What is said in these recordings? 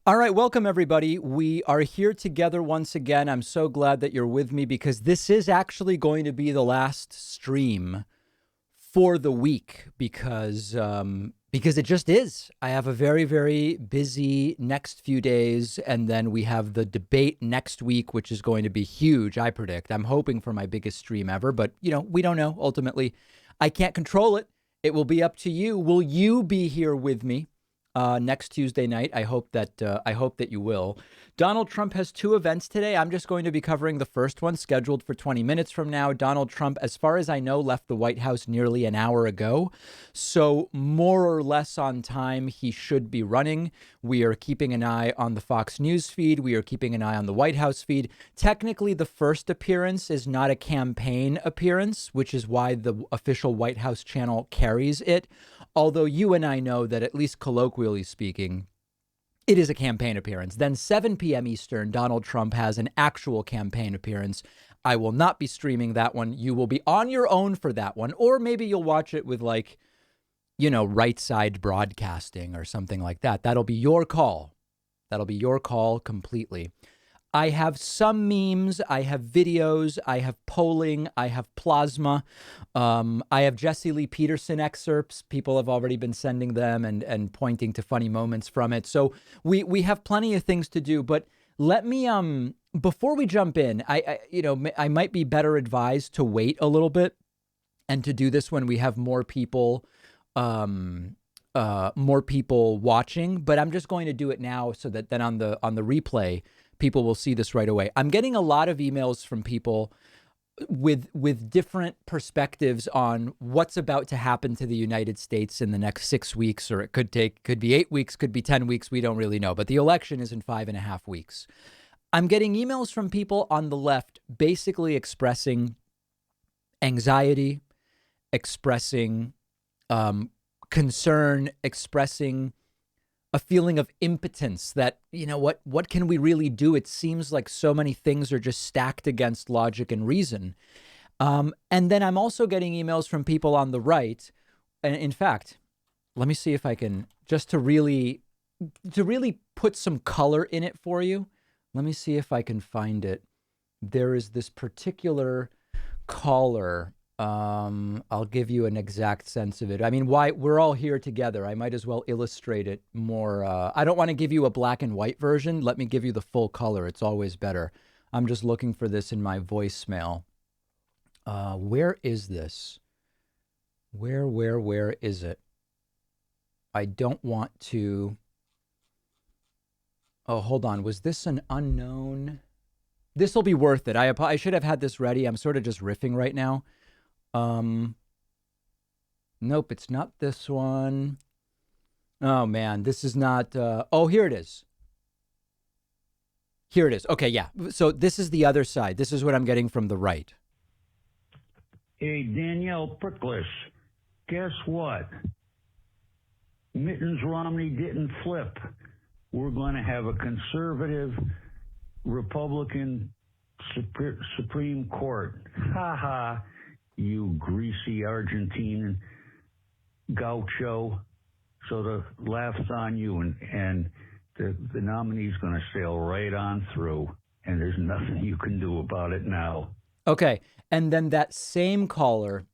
All right, welcome everybody. We are here together once again. I'm so glad that you're with me because this is actually going to be the last stream for the week because it just is. I have a very, very busy next few days, and then we have the debate next week, which is going to be huge, I predict. I'm hoping for my biggest stream ever, but we don't know. Ultimately, I can't control it. It will be up to you. Will you be here with me next Tuesday night? I hope that you will. Donald Trump has two events today. I'm just going to be covering the first one, scheduled for 20 minutes from now. Donald Trump, as far as I know, left the White House nearly an hour ago. So more or less on time, he should be running. We are keeping an eye on the Fox News feed. We are keeping an eye on the White House feed. Technically, the first appearance is not a campaign appearance, which is why the official White House channel carries it. Although you and I know that, at least colloquially speaking, it is a campaign appearance. Then 7 p.m. Eastern, Donald Trump has an actual campaign appearance. I will not be streaming that one. You will be on your own for that one. Or maybe you'll watch it with right side broadcasting or something like that. That'll be your call. That'll be your call completely. I have some memes, I have videos, I have polling, I have plasma, I have Jesse Lee Peterson excerpts. People have already been sending them and pointing to funny moments from it. So we have plenty of things to do. But let me before we jump in, I might be better advised to wait a little bit and to do this when we have more people watching. But I'm just going to do it now so that then on the replay, people will see this right away. I'm getting a lot of emails from people with different perspectives on what's about to happen to the United States in the next 6 weeks, or it could be 8 weeks, could be 10 weeks. We don't really know. But the election is in 5.5 weeks. I'm getting emails from people on the left basically expressing anxiety, expressing concern, expressing a feeling of impotence that, what can we really do? It seems like so many things are just stacked against logic and reason. And then I'm also getting emails from people on the right. And in fact, let me see if I can, just to really put some color in it for you. Let me see if I can find it. There is this particular caller. I'll give you an exact sense of it. I mean, why we're all here together. I might as well illustrate it more. I don't want to give you a black and white version. Let me give you the full color. It's always better. I'm just looking for this in my voicemail. Where is this? Where is it? I don't want to. Oh, hold on. Was this an unknown? This will be worth it. I should have had this ready. I'm sort of just riffing right now. Nope, it's not this one. Oh man, this is not, oh, here it is. Here it is. Okay, yeah. So this is the other side. This is what I'm getting from the right. Hey, Danielle Pricklish, guess what? Mittens Romney didn't flip. We're going to have a conservative Republican Supreme Court. Ha ha. You greasy Argentine gaucho. So the laugh's on you, and the nominee's going to sail right on through, and there's nothing you can do about it now. Okay, and then that same caller,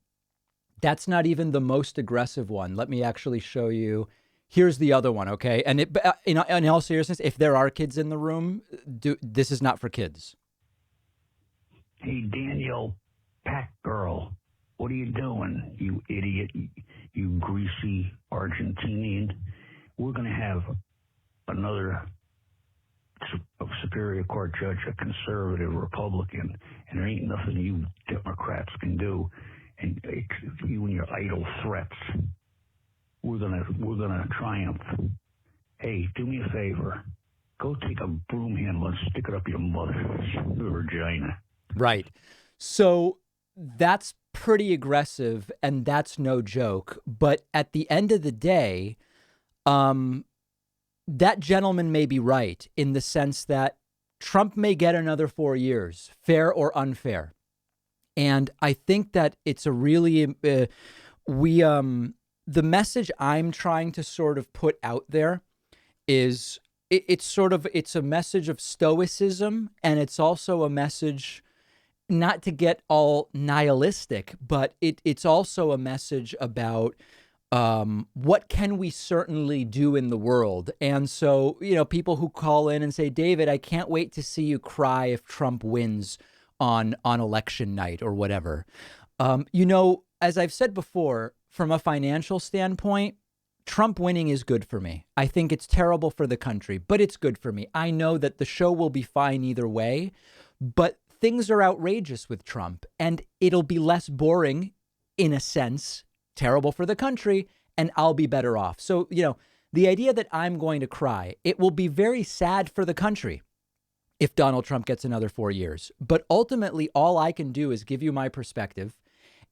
that's not even the most aggressive one. Let me actually show you. Here's the other one, okay? And in all seriousness, if there are kids in the room, this is not for kids. Hey, Daniel, Pack girl, what are you doing, you idiot, you greasy Argentinian? We're going to have another Superior Court judge, a conservative Republican, and there ain't nothing you Democrats can do. And you and your idle threats, we're gonna triumph. Hey, do me a favor. Go take a broom handle and stick it up your mother's vagina. Right. So that's pretty aggressive, and that's no joke. But at the end of the day, that gentleman may be right in the sense that Trump may get another 4 years, fair or unfair. And I think that it's a really, the message I'm trying to sort of put out there is it's a message of stoicism, and it's also a message, not to get all nihilistic, but it's also a message about what can we certainly do in the world. And so, people who call in and say, David, I can't wait to see you cry if Trump wins on election night or whatever. As I've said before, from a financial standpoint, Trump winning is good for me. I think it's terrible for the country, but it's good for me. I know that the show will be fine either way, but things are outrageous with Trump, and it'll be less boring, in a sense, terrible for the country, and I'll be better off. So, the idea that I'm going to cry, it will be very sad for the country if Donald Trump gets another 4 years. But ultimately, all I can do is give you my perspective.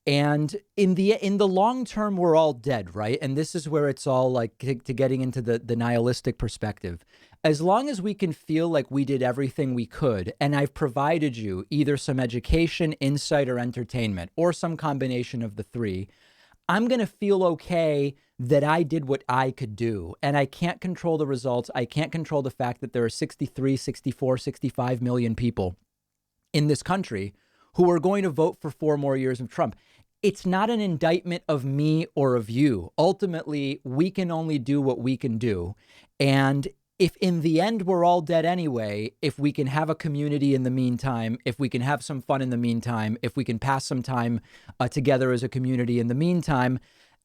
And in the long term, we're all dead, right? And this is where it's all like to getting into the nihilistic perspective. As long as we can feel like we did everything we could, and I've provided you either some education, insight, or entertainment, or some combination of the three, I'm going to feel okay that I did what I could do. And I can't control the results. I can't control the fact that there are 63, 64, 65 million people in this country who are going to vote for 4 more years of Trump. It's not an indictment of me or of you. Ultimately, we can only do what we can do. And if in the end we're all dead anyway, if we can have a community in the meantime, if we can have some fun in the meantime, if we can pass some time together as a community in the meantime,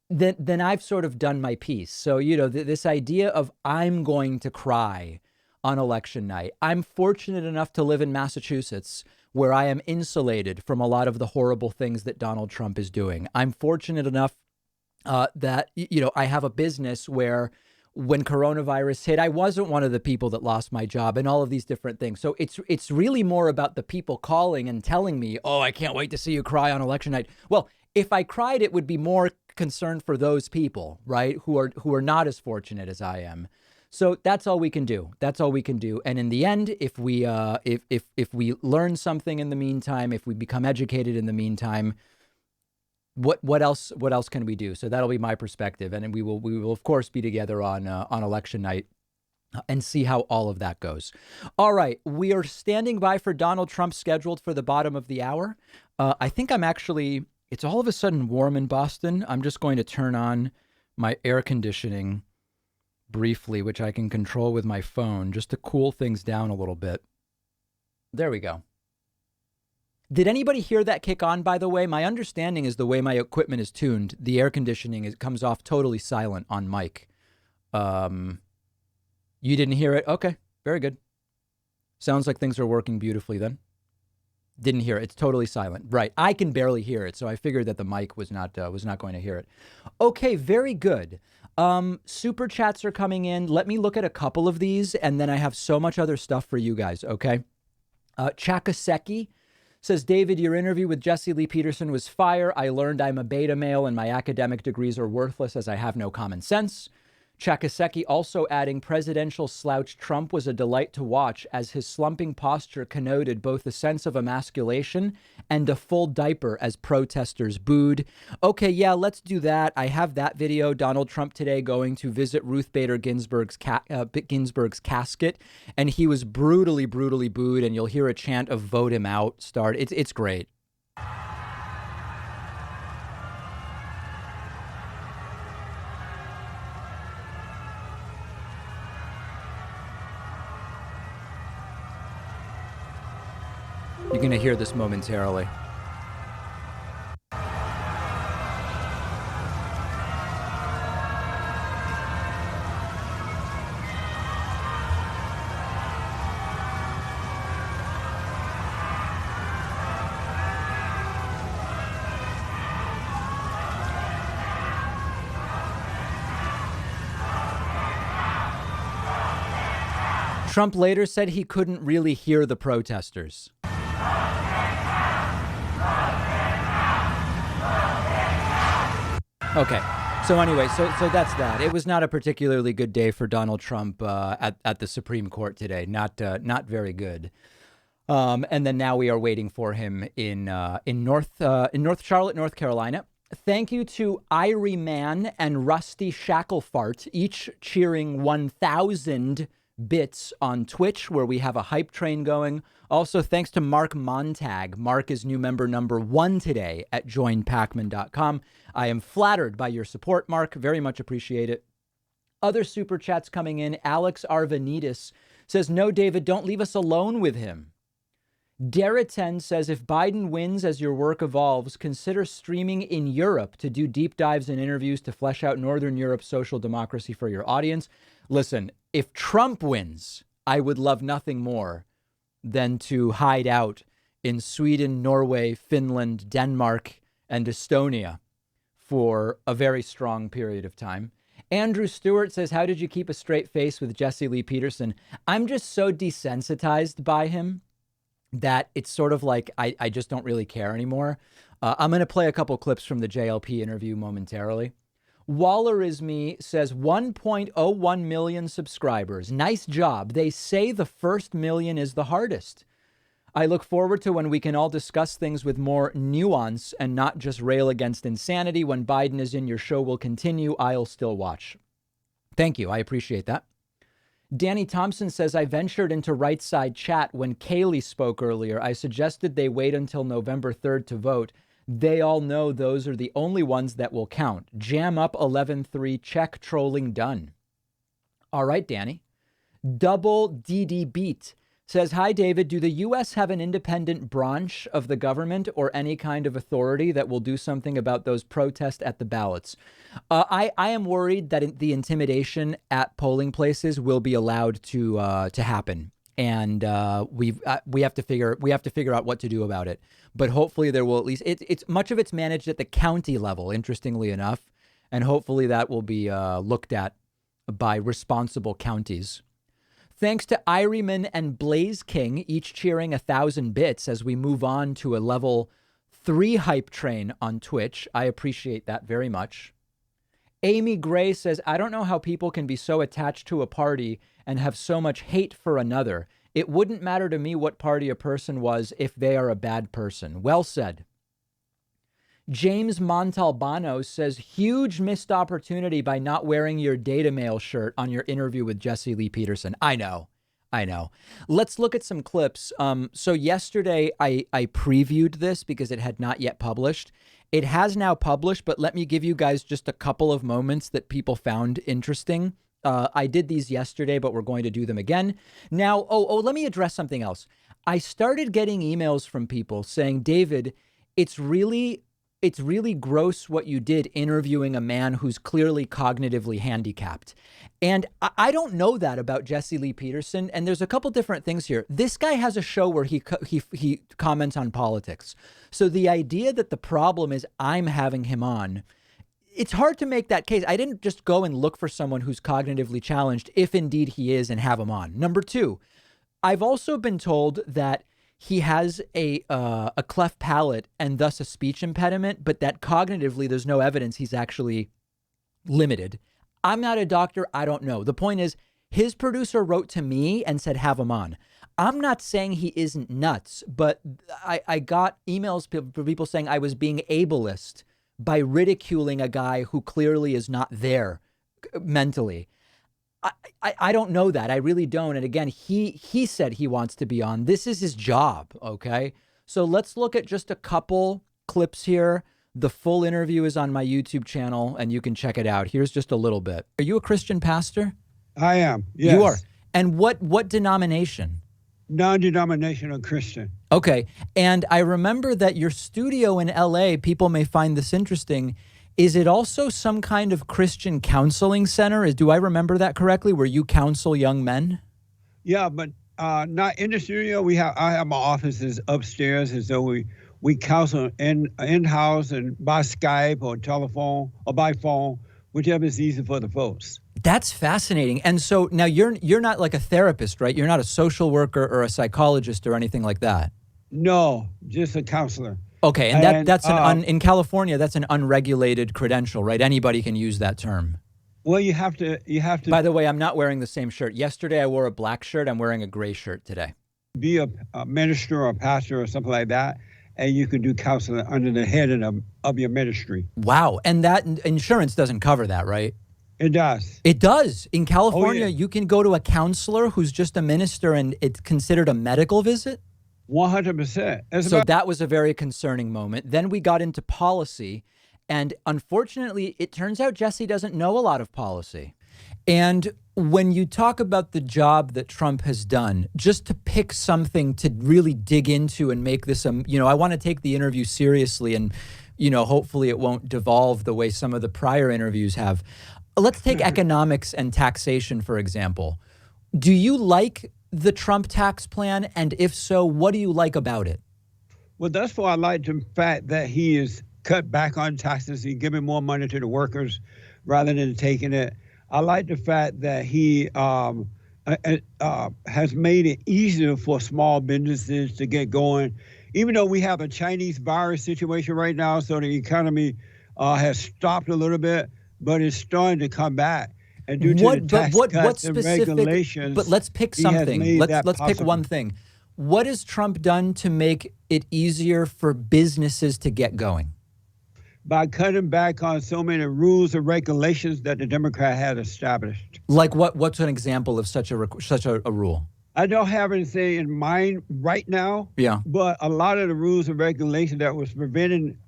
then I've sort of done my piece. So, this idea of I'm going to cry on election night. I'm fortunate enough to live in Massachusetts, where I am insulated from a lot of the horrible things that Donald Trump is doing. I'm fortunate enough that, I have a business where when coronavirus hit, I wasn't one of the people that lost my job and all of these different things. So it's really more about the people calling and telling me, oh, I can't wait to see you cry on election night. Well, if I cried, it would be more concern for those people, right, who are not as fortunate as I am. So that's all we can do. That's all we can do. And in the end, if we learn something in the meantime, if we become educated in the meantime, what else can we do? So that'll be my perspective, and we will of course be together on election night and see how all of that goes. All right, we are standing by for Donald Trump, scheduled for the bottom of the hour. I think it's all of a sudden warm in Boston. I'm just going to turn on my air conditioning briefly, which I can control with my phone, just to cool things down a little bit. There we go. Did anybody hear that kick on, by the way? My understanding is the way my equipment is tuned, the air conditioning comes off totally silent on mic. You didn't hear it? Okay, very good. Sounds like things are working beautifully then. Didn't hear it. It's totally silent. Right. I can barely hear it, so I figured that the mic was not going to hear it. Okay, very good. Super chats are coming in. Let me look at a couple of these, and then I have so much other stuff for you guys, okay? Chakaseki says, David, your interview with Jesse Lee Peterson was fire. I learned I'm a beta male and my academic degrees are worthless as I have no common sense. Chakaseki also adding, presidential slouch Trump was a delight to watch as his slumping posture connoted both a sense of emasculation and a full diaper as protesters booed. Okay, yeah, let's do that. I have that video. Donald Trump today going to visit Ruth Bader Ginsburg's casket, and he was brutally, brutally booed, and you'll hear a chant of vote him out start. It's great. You're going to hear this momentarily. Trump later said he couldn't really hear the protesters. Okay. So anyway, so that's that. It was not a particularly good day for Donald Trump at the Supreme Court today. Not very good. And then now we are waiting for him in North Charlotte, North Carolina. Thank you to Irie Man and Rusty Shacklefart, each cheering 1,000 bits on Twitch, where we have a hype train going. Also, thanks to Mark Montag. Mark is new member number 1 today at joinpacman.com. I am flattered by your support, Mark. Very much appreciate it. Other super chats coming in. Alex Arvanitis says, no, David, don't leave us alone with him. Dariten says, if Biden wins as your work evolves, consider streaming in Europe to do deep dives and interviews to flesh out Northern Europe's social democracy for your audience. Listen, if Trump wins, I would love nothing more than to hide out in Sweden, Norway, Finland, Denmark, and Estonia for a very strong period of time. Andrew Stewart says, how did you keep a straight face with Jesse Lee Peterson? I'm just so desensitized by him that it's sort of like I just don't really care anymore. I'm going to play a couple clips from the JLP interview momentarily. Wallerisme says 1.01 million subscribers. Nice job. They say the first million is the hardest. I look forward to when we can all discuss things with more nuance and not just rail against insanity. When Biden is in, your show will continue. I'll still watch. Thank you. I appreciate that. Danny Thompson says, I ventured into right side chat when Kaylee spoke earlier. I suggested they wait until November 3rd to vote. They all know those are the only ones that will count. Jam up 11-3, check, trolling done. All right, Danny. Double DD Beat says, hi, David. Do the U.S. have an independent branch of the government or any kind of authority that will do something about those protests at the ballots? I am worried that the intimidation at polling places will be allowed to happen. And we have to figure out what to do about it. But hopefully there will at least it's much of it's managed at the county level, interestingly enough. And hopefully that will be looked at by responsible counties. Thanks to Iryman and Blaze King, each cheering 1,000 bits as we move on to a level 3 hype train on Twitch. I appreciate that very much. Amy Gray says, I don't know how people can be so attached to a party and have so much hate for another. It wouldn't matter to me what party a person was if they are a bad person. Well said. James Montalbano says, huge missed opportunity by not wearing your Data Mail shirt on your interview with Jesse Lee Peterson. I know. Let's look at some clips. So yesterday I previewed this because it had not yet published. It has now published, but let me give you guys just a couple of moments that people found interesting. I did these yesterday, but we're going to do them again. Now, let me address something else. I started getting emails from people saying, David, it's really gross what you did interviewing a man who's clearly cognitively handicapped. And I don't know that about Jesse Lee Peterson. And there's a couple different things here. This guy has a show where he comments on politics. So the idea that the problem is I'm having him on, it's hard to make that case. I didn't just go and look for someone who's cognitively challenged, if indeed he is, and have him on. Number two, I've also been told that he has a cleft palate and thus a speech impediment, but that cognitively there's no evidence he's actually limited. I'm not a doctor. I don't know. The point is, his producer wrote to me and said, have him on. I'm not saying he isn't nuts, but I got emails from people saying I was being ableist by ridiculing a guy who clearly is not there mentally. I don't know that. I really don't. And again, he said he wants to be on. This is his job. Okay. So let's look at just a couple clips here. The full interview is on my YouTube channel and you can check it out. Here's just a little bit. Are you a Christian pastor? I am. Yes. You are. And what denomination? Non-denominational Christian. Okay. And I remember that your studio in LA, people may find this interesting. Is it also some kind of Christian counseling center? Do I remember that correctly, where you counsel young men? Yeah, but not in the studio. I have my offices upstairs, and so we counsel in-house and by Skype or telephone or by phone, whichever is easy for the folks. That's fascinating. And so now you're not like a therapist, right? You're not a social worker or a psychologist or anything like that. No, just a counselor. Okay, and that's in California, that's an unregulated credential, right? Anybody can use that term. Well, you have to. By the way, I'm not wearing the same shirt. Yesterday, I wore a black shirt. I'm wearing a gray shirt today. Be a minister or a pastor or something like that, and you can do counseling under the head of your ministry. Wow, and that insurance doesn't cover that, right? It does. It does. In California, Oh, yeah. you can go to a counselor who's just a minister and it's considered a medical visit. 100%. So that was a very concerning moment. Then we got into policy. And unfortunately, it turns out Jesse doesn't know a lot of policy. And when you talk about the job that Trump has done, just to pick something to really dig into and make this, I want to take the interview seriously and, hopefully it won't devolve the way some of the prior interviews have. Let's take economics and taxation, for example. Do you like the Trump tax plan? And if so, what do you like about it? Well, that's why I like the fact that he is cut back on taxes. He's giving more money to the workers rather than taking it. I like the fact that he has made it easier for small businesses to get going. Even though we have a Chinese virus situation right now, so the economy has stopped a little bit, but it's starting to come back. And due to the tax cuts and regulations, but let's pick something. Let's pick one thing. What has Trump done to make it easier for businesses to get going? By cutting back on so many rules and regulations that the Democrat had established. Like what? What's an example of such a rule? I don't have anything in mind right now. Yeah. But a lot of the rules and regulations that was preventing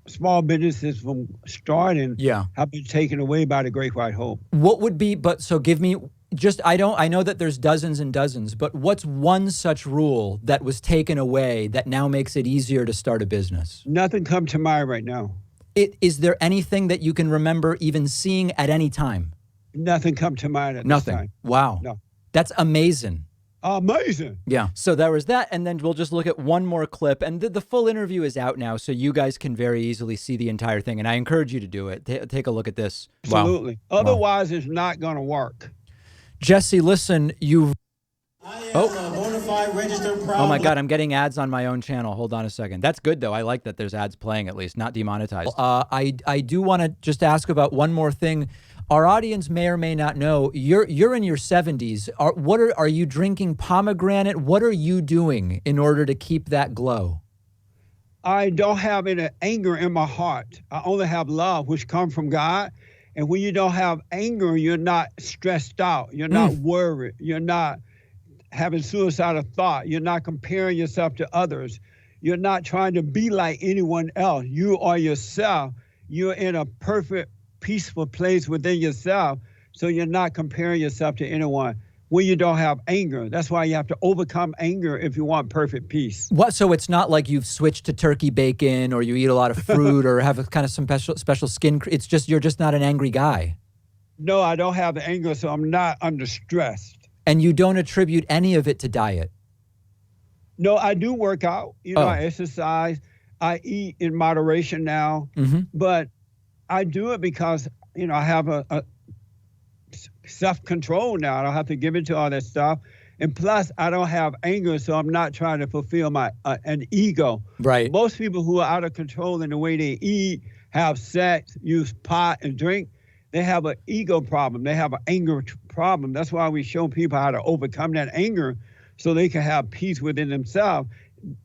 small businesses from starting have been taken away by the Great White Hope. What would be? So give me just. I know that there's dozens and dozens, but what's one such rule that was taken away that now makes it easier to start a business? Nothing come to mind right now. Is there anything that you can remember even seeing at any time? Nothing come to mind at Nothing. this time. Wow. No. That's amazing. Amazing. Yeah. So there was that. And then we'll just look at one more clip. And the full interview is out now, so you guys can very easily see the entire thing. And I encourage you to do it. Take a look at this. Absolutely. Wow. Otherwise, it's not going to work. Jesse, listen, you've... I am a bona fide registered proud. Oh my God, I'm getting ads on my own channel. Hold on a second. That's good though. I like that there's ads playing at least, not demonetized. I do want to just ask about one more thing. Our audience may or may not know you're in your 70s. Are you drinking pomegranate? What are you doing in order to keep that glow? I don't have any anger in my heart. I only have love, which comes from God. And when you don't have anger, you're not stressed out. You're not worried. You're not having suicidal thought. You're not comparing yourself to others. You're not trying to be like anyone else. You are yourself. You're in a perfect, peaceful place within yourself. So you're not comparing yourself to anyone. When you don't have anger, that's why you have to overcome anger if you want perfect peace. What? So it's not like you've switched to turkey bacon or you eat a lot of fruit or have a kind of some special skin. It's just you're just not an angry guy. No, I don't have the anger, so I'm not under stress. And you don't attribute any of it to diet? No, I do work out. I exercise. I eat in moderation now. But I do it because, I have a self-control now. I don't have to give in to all that stuff. And plus, I don't have anger, so I'm not trying to fulfill my an ego. Right. Most people who are out of control in the way they eat, have sex, use pot and drink, they have an ego problem. They have an anger problem. That's why we show people how to overcome that anger so they can have peace within themselves.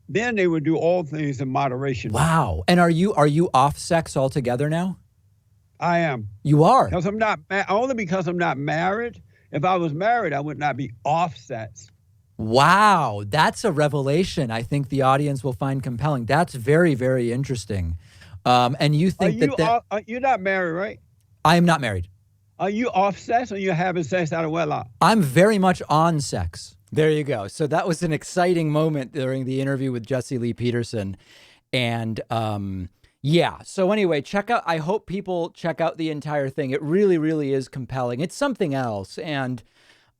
Then they would do all things in moderation. Wow. And are you off sex altogether now? I am. You are? Because I'm not only because I'm not married. If I was married, I would not be off sex. Wow. That's a revelation I think the audience will find compelling. That's very, very interesting. And you think you're not married, right? I am not married. Are you off sex or you're having sex out of wedlock? I'm very much on sex. There you go. So that was an exciting moment during the interview with Jesse Lee Peterson. And yeah. So anyway, I hope people check out the entire thing. It really, really is compelling. It's something else. And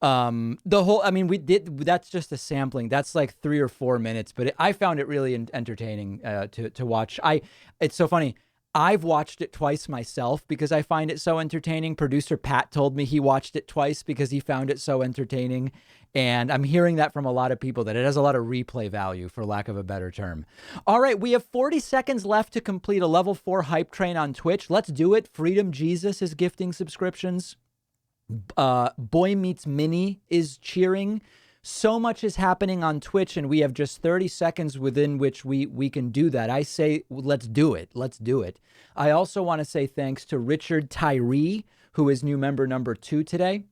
that's just a sampling. That's like 3 or 4 minutes, but I found it really entertaining to watch. It's so funny. I've watched it twice myself because I find it so entertaining. Producer Pat told me he watched it twice because he found it so entertaining. And I'm hearing that from a lot of people, that it has a lot of replay value, for lack of a better term. All right, we have 40 seconds left to complete a level 4 hype train on Twitch. Let's do it. Freedom Jesus is gifting subscriptions. Boy Meets Minnie is cheering. So much is happening on Twitch, and we have just 30 seconds within which we can do that. I say, let's do it. Let's do it. I also want to say thanks to Richard Tyree who is new member number 2 today.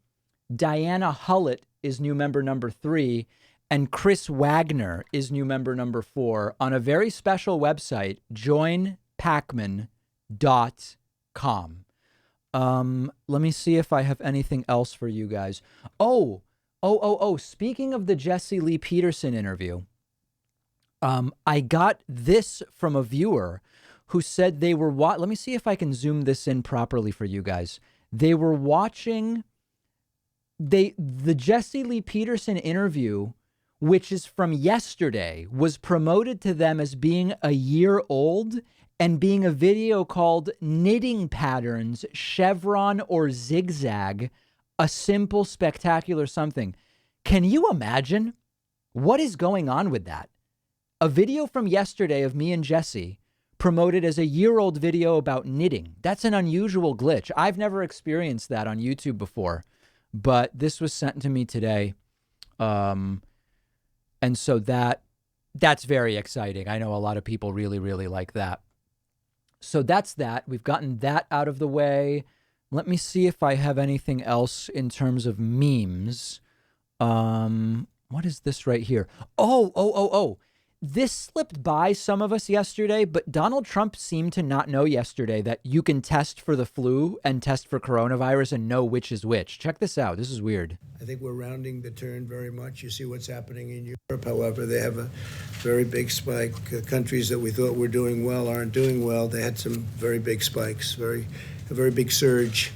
Diana Hullett is new member number 3. And Chris Wagner is new member number 4 on a very special website, joinpacman.com. Let me see if I have anything else for you guys. Oh, speaking of the Jesse Lee Peterson interview, I got this from a viewer who said they were let me see if I can zoom this in properly for you guys. They were watching the Jesse Lee Peterson interview, which is from yesterday, was promoted to them as being a year old and being a video called Knitting Patterns, Chevron or Zigzag, a simple, spectacular something. Can you imagine what is going on with that? A video from yesterday of me and Jesse promoted as a year-old video about knitting. That's an unusual glitch. I've never experienced that on YouTube before, but this was sent to me today. And so that's very exciting. I know a lot of people really, really like that. So that's that. We've gotten that out of the way. Let me see if I have anything else in terms of memes. What is this right here? Oh. This slipped by some of us yesterday, but Donald Trump seemed to not know yesterday that you can test for the flu and test for coronavirus and know which is which. Check this out. This is weird. I think we're rounding the turn very much. You see what's happening in Europe. However, they have a very big spike. Countries that we thought were doing well aren't doing well. They had some very big spikes, a very big surge.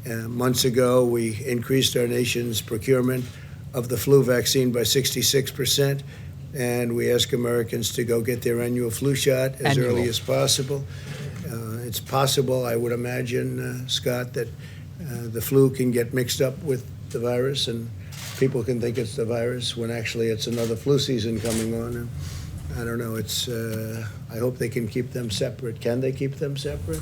Months ago, we increased our nation's procurement of the flu vaccine by 66%. And we ask Americans to go get their annual flu shot as early as possible. It's possible, I would imagine, Scott, that the flu can get mixed up with the virus and people can think it's the virus when actually it's another flu season coming on. And I don't know. I hope they can keep them separate. Can they keep them separate?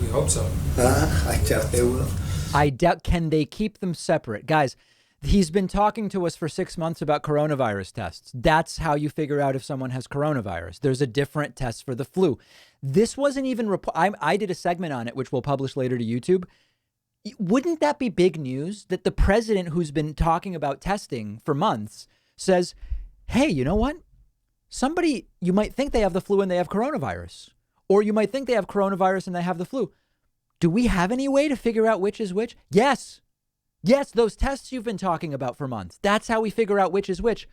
We hope so. I doubt they will. I doubt. Can they keep them separate? Guys, he's been talking to us for 6 months about coronavirus tests. That's how you figure out if someone has coronavirus. There's a different test for the flu. This wasn't even, I did a segment on it, which we'll publish later to YouTube. Wouldn't that be big news that the president, who's been talking about testing for months, says, hey, you know what? Somebody, you might think they have the flu and they have coronavirus, or you might think they have coronavirus and they have the flu. Do we have any way to figure out which is which? Yes. Yes, those tests you've been talking about for months. That's how we figure out which is which.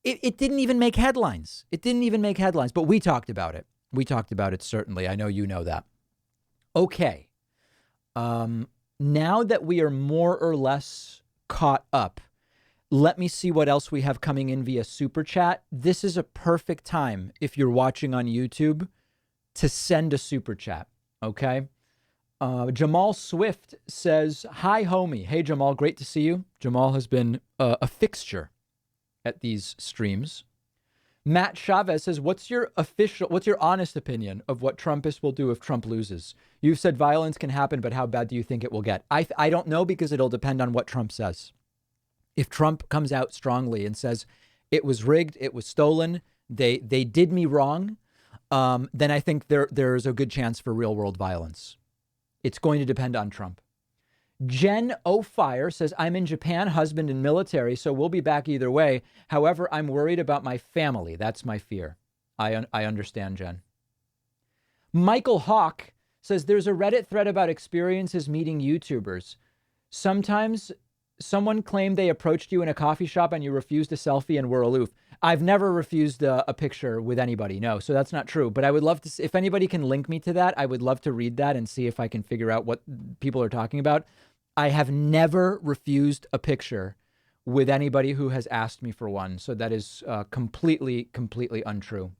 It didn't even make headlines. It didn't even make headlines, but we talked about it. We talked about it, certainly. I know you know that. Okay. Now that we are more or less caught up, let me see what else we have coming in via Super Chat. This is a perfect time, if you're watching on YouTube, to send a Super Chat, okay? Jamal Swift says, hi, homie. Hey, Jamal, great to see you. Jamal has been a fixture at these streams. Matt Chavez says, what's your honest opinion of what Trumpists will do if Trump loses? You've said violence can happen, but how bad do you think it will get? I don't know, because it'll depend on what Trump says. If Trump comes out strongly and says it was rigged, it was stolen, they did me wrong, then I think there's a good chance for real world violence. It's going to depend on Trump. Jen O'Fire says, I'm in Japan, husband and military, so we'll be back either way. However, I'm worried about my family. That's my fear. I understand, Jen. Michael Hawk says, there's a Reddit thread about experiences meeting YouTubers. Sometimes someone claimed they approached you in a coffee shop and you refused a selfie and were aloof. I've never refused a picture with anybody. No, so that's not true. But I would love to see, if anybody can link me to that, I would love to read that and see if I can figure out what people are talking about. I have never refused a picture with anybody who has asked me for one. So that is completely untrue.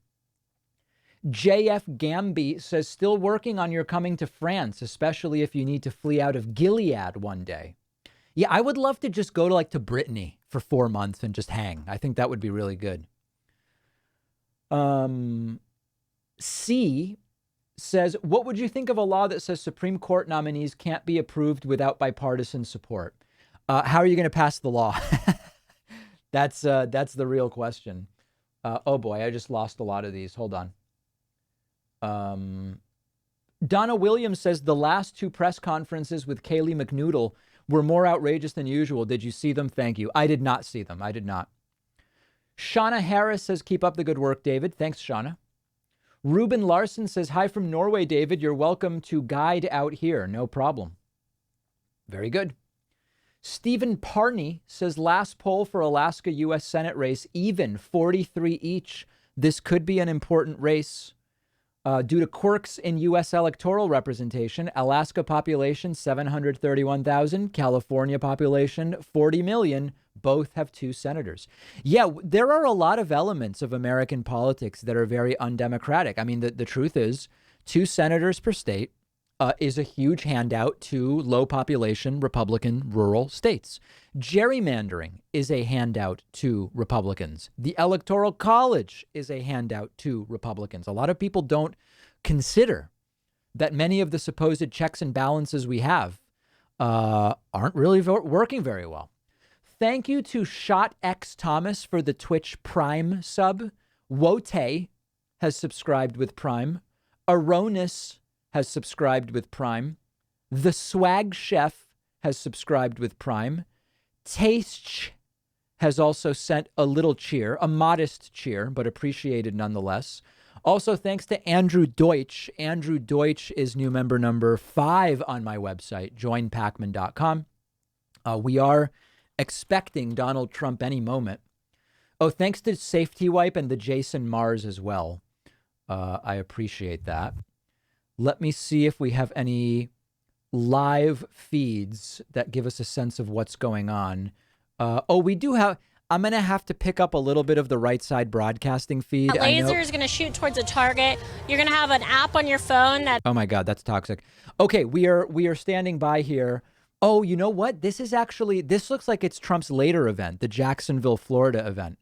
JF Gamby says, still working on your coming to France, especially if you need to flee out of Gilead one day. Yeah, I would love to just go to Brittany for 4 months and just hang. I think that would be really good. C says, what would you think of a law that says Supreme Court nominees can't be approved without bipartisan support? How are you going to pass the law? That's the real question. Oh boy, I just lost a lot of these. Hold on. Donna Williams says the last two press conferences with Kayleigh McNoodle were more outrageous than usual. Did you see them? Thank you. I did not see them. I did not. Shauna Harris says, keep up the good work, David. Thanks, Shauna. Ruben Larson says, hi from Norway, David. You're welcome to guide out here. No problem. Very good. Stephen Parney says, last poll for Alaska U.S. Senate race, even 43 each. This could be an important race. Due to quirks in U.S. electoral representation, Alaska population 731,000, California population 40 million. Both have two senators. Yeah, there are a lot of elements of American politics that are very undemocratic. I mean, the truth is, two senators per state is a huge handout to low population Republican rural states. Gerrymandering is a handout to Republicans. The Electoral College is a handout to Republicans. A lot of people don't consider that many of the supposed checks and balances we have aren't really working very well. Thank you to Shot X Thomas for the Twitch Prime sub. Wote has subscribed with Prime. Aronis has subscribed with Prime. The Swag Chef has subscribed with Prime. Taste has also sent a little cheer, a modest cheer, but appreciated nonetheless. Also, thanks to Andrew Deutsch. Andrew Deutsch is new member number 5 on my website, joinpacman.com. We are expecting Donald Trump any moment. Oh, thanks to Safety Wipe and the Jason Mars as well. I appreciate that. Let me see if we have any live feeds that give us a sense of what's going on. We do have. I'm going to have to pick up a little bit of the right side broadcasting feed. A laser is going to shoot towards a target. You're going to have an app on your phone that. Oh my God, that's toxic. Okay, we are standing by here. Oh, you know what? This looks like it's Trump's later event, the Jacksonville, Florida event,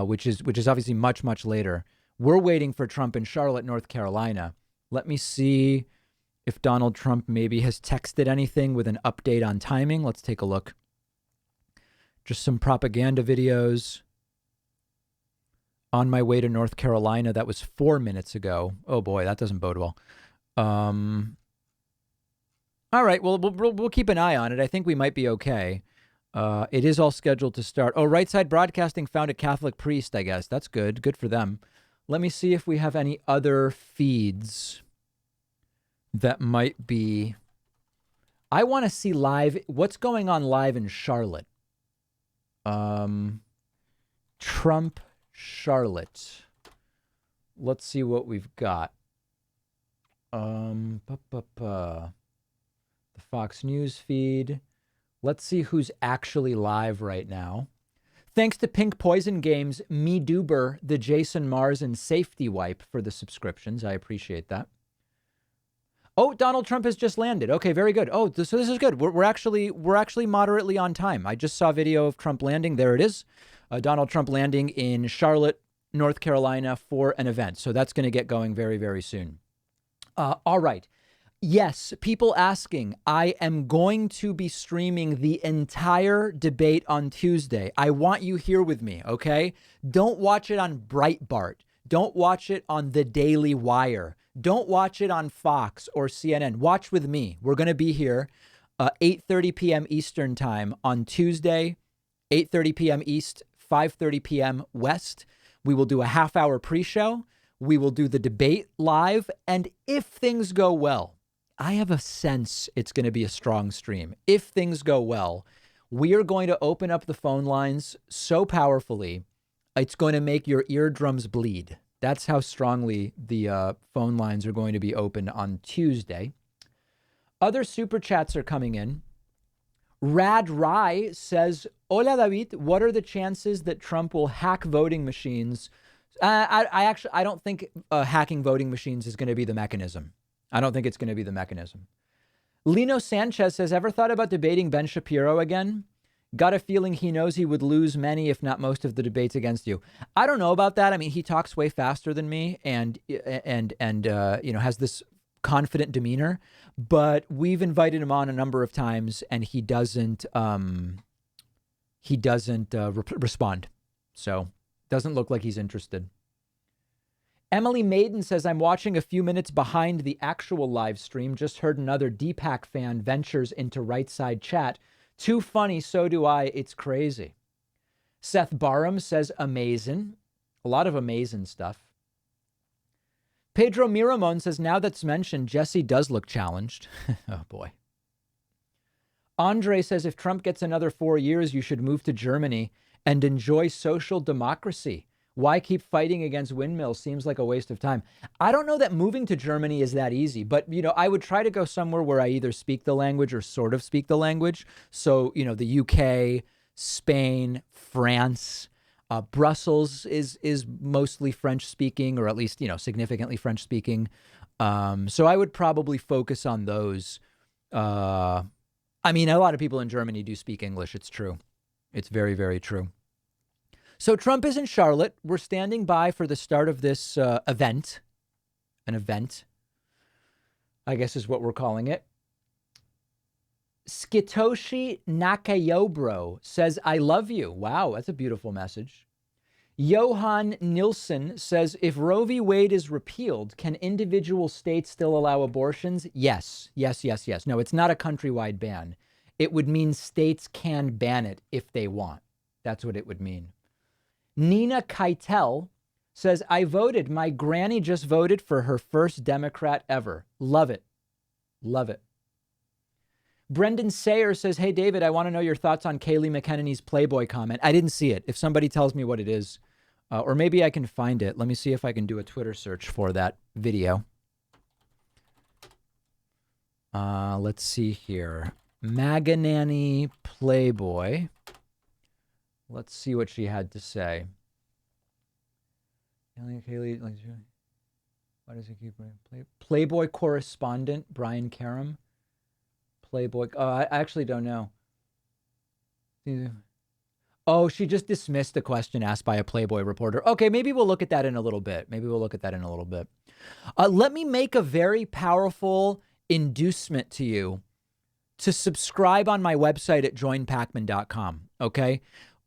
which is obviously much, much later. We're waiting for Trump in Charlotte, North Carolina. Let me see if Donald Trump maybe has texted anything with an update on timing. Let's take a look. Just some propaganda videos. On my way to North Carolina. That was 4 minutes ago. Oh boy, that doesn't bode well. All right, well, we'll keep an eye on it. I think we might be okay. It is all scheduled to start. Oh, Right Side Broadcasting found a Catholic priest, I guess. That's good. Good for them. Let me see if we have any other feeds that might be. I want to see live. What's going on live in Charlotte? Trump, Charlotte. Let's see what we've got. The Fox News feed. Let's see who's actually live right now. Thanks to Pink Poison Games, Me Duber, the Jason Mars, and Safety Wipe for the subscriptions. I appreciate that. Oh, Donald Trump has just landed. Okay, very good. Oh, so this is good. We're actually moderately on time. I just saw a video of Trump landing. There it is. Donald Trump landing in Charlotte, North Carolina for an event. So that's going to get going very, very soon. All right. Yes, people asking, I am going to be streaming the entire debate on Tuesday. I want you here with me, okay? Don't watch it on Breitbart. Don't watch it on the Daily Wire. Don't watch it on Fox or CNN. Watch with me. We're going to be here 8:30 p.m. Eastern time on Tuesday, 8:30 p.m. East, 5:30 p.m. West. We will do a half-hour pre-show. We will do the debate live. And if things go well, I have a sense it's going to be a strong stream. If things go well, we are going to open up the phone lines so powerfully, it's going to make your eardrums bleed. That's how strongly the phone lines are going to be open on Tuesday. Other super chats are coming in. Rad Rai says, Hola, David. What are the chances that Trump will hack voting machines? I don't think hacking voting machines is going to be the mechanism. I don't think it's going to be the mechanism. Lino Sanchez says, ever thought about debating Ben Shapiro again? Got a feeling he knows he would lose many, if not most, of the debates against you. I don't know about that. I mean, he talks way faster than me and has this confident demeanor, but we've invited him on a number of times and he doesn't respond. So doesn't look like he's interested. Emily Maiden says, I'm watching a few minutes behind the actual live stream. Just heard another Deepak fan ventures into right side chat. Too funny, so do I. It's crazy. Seth Barham says, amazing. A lot of amazing stuff. Pedro Miramon says, now that's mentioned, Jesse does look challenged. Oh, boy. Andre says, if Trump gets another 4 years, you should move to Germany and enjoy social democracy. Why keep fighting against windmills? Seems like a waste of time. I don't know that moving to Germany is that easy, but, you know, I would try to go somewhere where I either speak the language or sort of speak the language. So, you know, the UK, Spain, France, Brussels is mostly French speaking, or at least, you know, significantly French speaking. So I would probably focus on those. I mean, a lot of people in Germany do speak English. It's true. It's very, very true. So Trump is in Charlotte. We're standing by for the start of this event. An event, I guess is what we're calling it. Skitoshi Nakayobro says, I love you. Wow, that's a beautiful message. Johan Nilsson says, if Roe v. Wade is repealed, can individual states still allow abortions? Yes, yes, yes, yes. No, it's not a countrywide ban. It would mean states can ban it if they want. That's what it would mean. Nina Keitel says, I voted. My granny just voted for her first Democrat ever. Love it. Love it. Brendan Sayer says, hey, David, I want to know your thoughts on Kayleigh McEnany's Playboy comment. I didn't see it. If somebody tells me what it is, or maybe I can find it. Let me see if I can do a Twitter search for that video. Let's see here. McEnany Playboy. Let's see what she had to say. Kayleigh, why does he keep Playboy correspondent Brian Karam? Playboy. Oh, I actually don't know. Oh, she just dismissed the question asked by a Playboy reporter. Okay, maybe we'll look at that in a little bit. Let me make a very powerful inducement to you to subscribe on my website at joinpacman.com. Okay.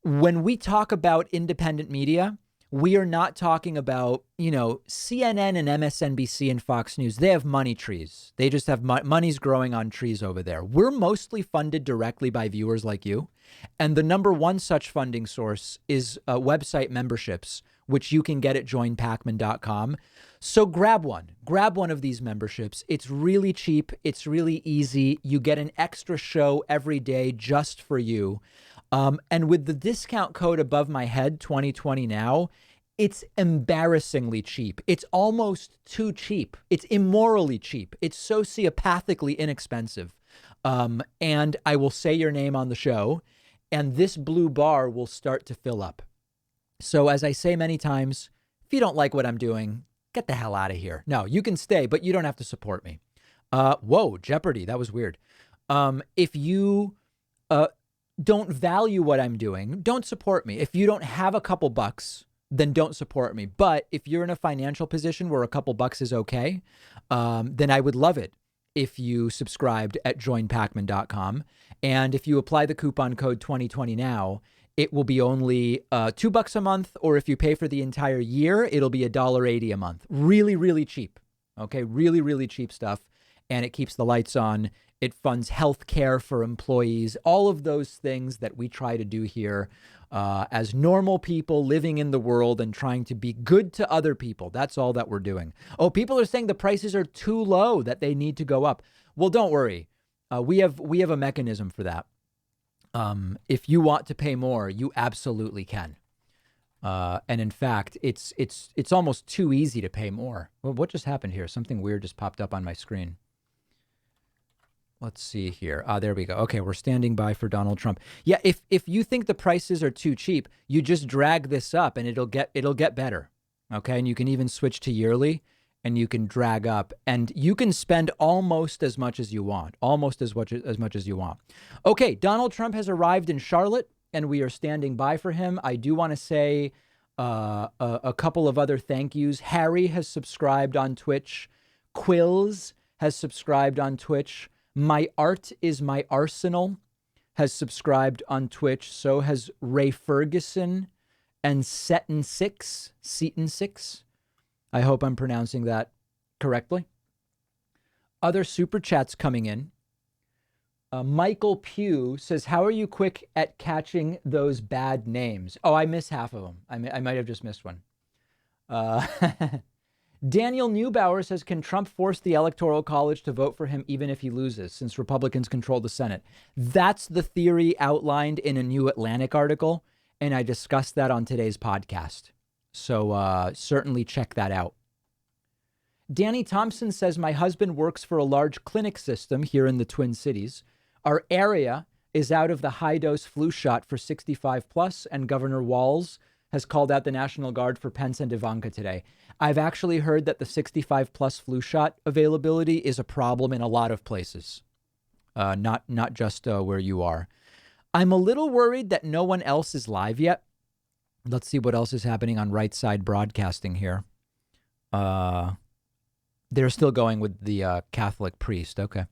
When we talk about independent media, we are not talking about, you know, CNN and MSNBC and Fox News. They have money trees. They just have money's growing on trees over there. We're mostly funded directly by viewers like you. And the number one such funding source is website memberships, which you can get at joinpacman.com. So grab one of these memberships. It's really cheap. It's really easy. You get an extra show every day just for you. And with the discount code above my head, 2020 now, it's embarrassingly cheap. It's almost too cheap. It's immorally cheap. It's sociopathically inexpensive. And I will say your name on the show, and this blue bar will start to fill up. So as I say many times, if you don't like what I'm doing, get the hell out of here. No, you can stay, but you don't have to support me. Whoa, Jeopardy. That was weird. If you don't value what I'm doing, don't support me. If you don't have a couple bucks, then don't support me. But if you're in a financial position where a couple bucks is okay, then I would love it if you subscribed at joinpacman.com. And if you apply the coupon code 2020 now, it will be only $2 a month. Or if you pay for the entire year, it'll be $1.80 a month. Really, really cheap. Okay, really, really cheap stuff. And it keeps the lights on. It funds health care for employees, all of those things that we try to do here as normal people living in the world and trying to be good to other people. That's all that we're doing. Oh, people are saying the prices are too low, that they need to go up. Well, don't worry. We have a mechanism for that. If you want to pay more, you absolutely can. And in fact, it's almost too easy to pay more. Well, what just happened here? Something weird just popped up on my screen. Let's see here. There we go. Okay, we're standing by for Donald Trump. Yeah, if you think the prices are too cheap, you just drag this up and it'll get better. Okay, and you can even switch to yearly and you can drag up and you can spend almost as much as you want. Almost as much as you want. Okay, Donald Trump has arrived in Charlotte and we are standing by for him. I do want to say a couple of other thank yous. Harry has subscribed on Twitch. Quills has subscribed on Twitch. My Art is My Arsenal has subscribed on Twitch. So has Ray Ferguson and Seton6. I hope I'm pronouncing that correctly. Other super chats coming in. Michael Pugh says, how are you quick at catching those bad names? Oh, I miss half of them. I might have just missed one. Daniel Neubauer says, can Trump force the Electoral College to vote for him even if he loses, since Republicans control the Senate? That's the theory outlined in a New Atlantic article, and I discussed that on today's podcast. So certainly check that out. Danny Thompson says, my husband works for a large clinic system here in the Twin Cities. Our area is out of the high-dose flu shot for 65 plus, and Governor Walz has called out the National Guard for Pence and Ivanka today. I've actually heard that the 65 plus flu shot availability is a problem in a lot of places, not just where you are. I'm a little worried that no one else is live yet. Let's see what else is happening on Right Side Broadcasting here. They're still going with the Catholic priest. Okay.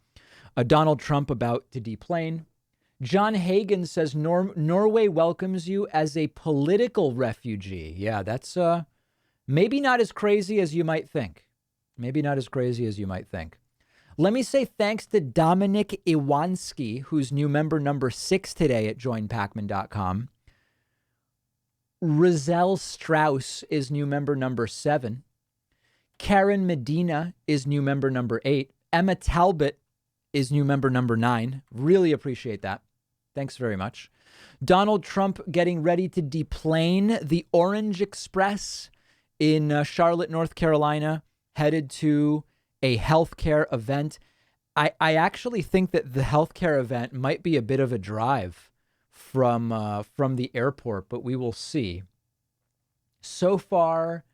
Donald Trump about to deplane. John Hagan says Norway welcomes you as a political refugee. Yeah, that's maybe not as crazy as you might think. Maybe not as crazy as you might think. Let me say thanks to Dominic Iwanski, who's new member number 6 today at joinpacman.com. Rizal Strauss is new member number 7. Karen Medina is new member number 8. Emma Talbot is new member number 9. Really appreciate that. Thanks very much. Donald Trump getting ready to deplane the Orange Express in Charlotte, North Carolina, headed to a healthcare event. I actually think that the healthcare event might be a bit of a drive from the airport, but we will see. So far,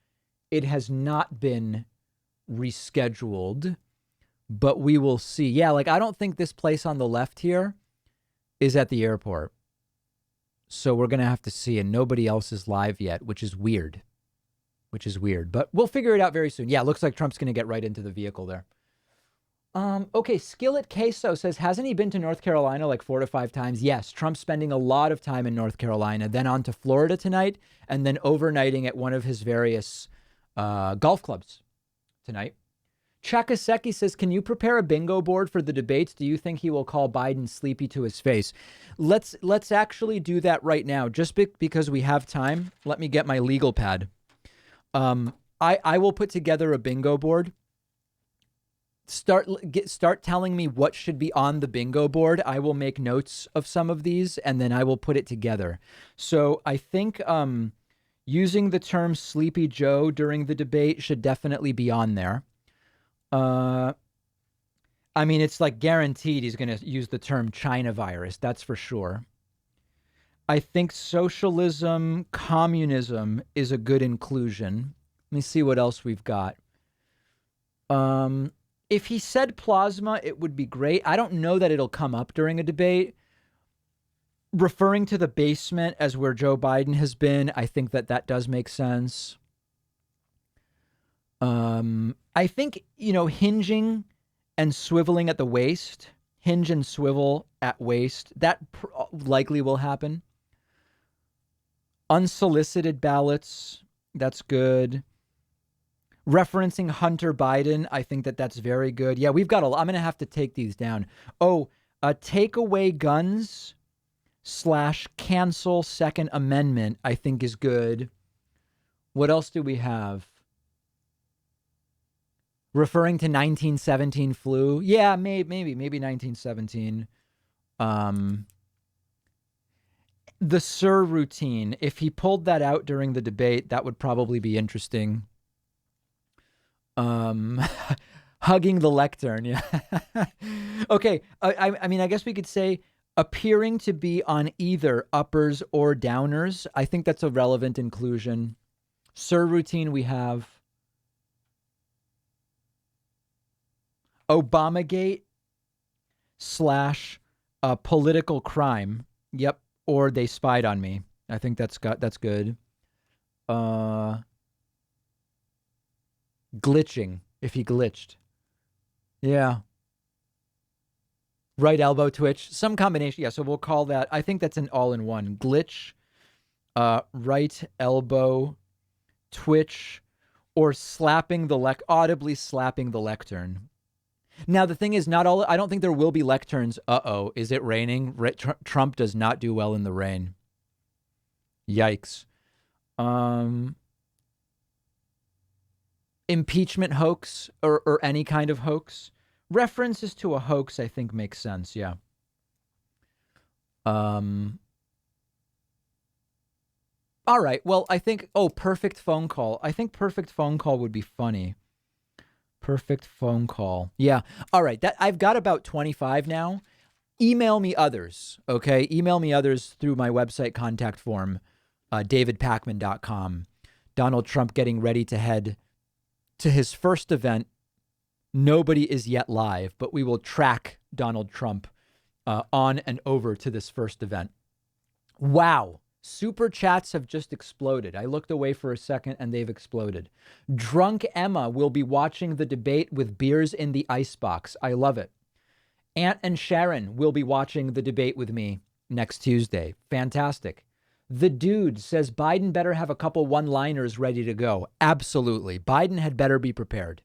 it has not been rescheduled, but we will see. Yeah, like I don't think this place on the left here is at the airport. So we're going to have to see, and nobody else is live yet, which is weird. But we'll figure it out very soon. Yeah, looks like Trump's going to get right into the vehicle there. Okay, Skillet Queso says, hasn't he been to North Carolina like 4 to 5 times? Yes, Trump's spending a lot of time in North Carolina, then on to Florida tonight, and then overnighting at one of his various golf clubs tonight. Chakaseki says, can you prepare a bingo board for the debates? Do you think he will call Biden sleepy to his face? Let's actually do that right now. Just because we have time, let me get my legal pad. I will put together a bingo board. Start telling me what should be on the bingo board. I will make notes of some of these, and then I will put it together. So I think using the term Sleepy Joe during the debate should definitely be on there. I mean, it's like guaranteed he's going to use the term China virus. That's for sure. I think socialism, communism is a good inclusion. Let me see what else we've got. If he said plasma, it would be great. I don't know that it'll come up during a debate. Referring to the basement as where Joe Biden has been, I think that does make sense. I think, hinging and swiveling at the waist, hinge and swivel at waist, that likely will happen. Unsolicited ballots, that's good. Referencing Hunter Biden, I think that's very good. Yeah, we've got I'm going to have to take these down. Take away guns / cancel Second Amendment, I think is good. What else do we have? Referring to 1917 flu. Yeah, maybe 1917. The Sir routine. If he pulled that out during the debate, that would probably be interesting. Hugging the lectern. Yeah. Okay. I mean, I guess we could say appearing to be on either uppers or downers. I think that's a relevant inclusion. Sir routine we have. Obamagate / political crime. Yep. Or they spied on me. I think that's good. Glitching, if he glitched. Yeah. Right elbow twitch, some combination. Yeah, so we'll call that, I think that's an all-in-one. Glitch, right elbow twitch, or slapping the audibly slapping the lectern. Now, the thing is, I don't think there will be lecterns. Uh-oh, is it raining? Trump does not do well in the rain. Yikes. Impeachment hoax or any kind of hoax. References to a hoax, I think, makes sense. Yeah. All right. Well, I think, perfect phone call. I think perfect phone call would be funny. Perfect phone call. Yeah. All right. I've got about 25 now. Email me others. Okay. Email me others through my website contact form, davidpakman.com. Donald Trump getting ready to head to his first event. Nobody is yet live, but we will track Donald Trump on and over to this first event. Wow. Super chats have just exploded. I looked away for a second and they've exploded. Drunk Emma will be watching the debate with beers in the icebox. I love it. Aunt and Sharon will be watching the debate with me next Tuesday. Fantastic. The Dude says Biden better have a couple one-liners ready to go. Absolutely. Biden had better be prepared.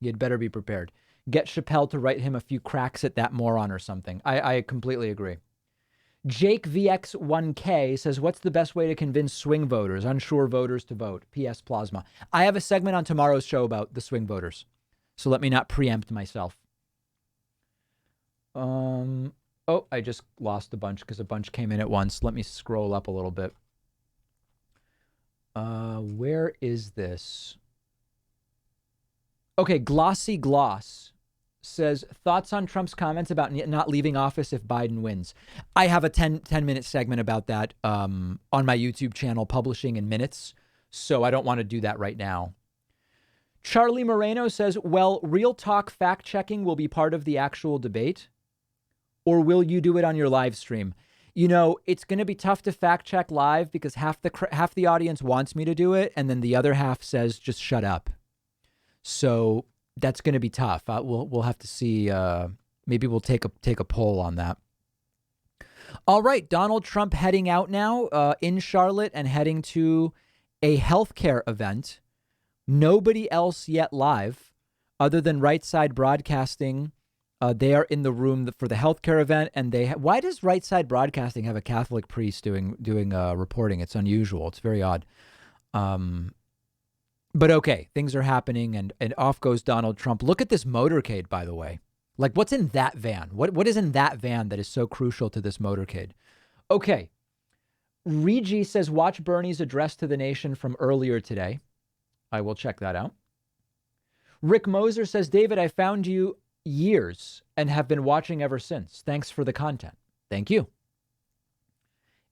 He had better be prepared. Get Chappelle to write him a few cracks at that moron or something. I completely agree. Jake VX1K says, what's the best way to convince swing voters, unsure voters to vote? P.S. Plasma. I have a segment on tomorrow's show about the swing voters, so let me not preempt myself. I just lost a bunch because a bunch came in at once. Let me scroll up a little bit. Where is this? Okay, Glossy Gloss says, thoughts on Trump's comments about not leaving office if Biden wins. I have a 10-minute segment about that on my YouTube channel, publishing in minutes, so I don't want to do that right now. Charlie Moreno says, well, real talk fact-checking will be part of the actual debate, or will you do it on your live stream? You know, it's going to be tough to fact-check live because half the audience wants me to do it, and then the other half says, just shut up. So that's going to be tough. We'll have to see. Maybe we'll take a poll on that. All right, Donald Trump heading out now in Charlotte and heading to a healthcare event. Nobody else yet live, other than Right Side Broadcasting. They are in the room for the healthcare event, and why does Right Side Broadcasting have a Catholic priest doing reporting? It's unusual. It's very odd. But okay, things are happening, and off goes Donald Trump. Look at this motorcade, by the way. Like, what's in that van? What is in that van that is so crucial to this motorcade? Okay. Regi says, watch Bernie's address to the nation from earlier today. I will check that out. Rick Moser says, David, I found you years and have been watching ever since. Thanks for the content. Thank you.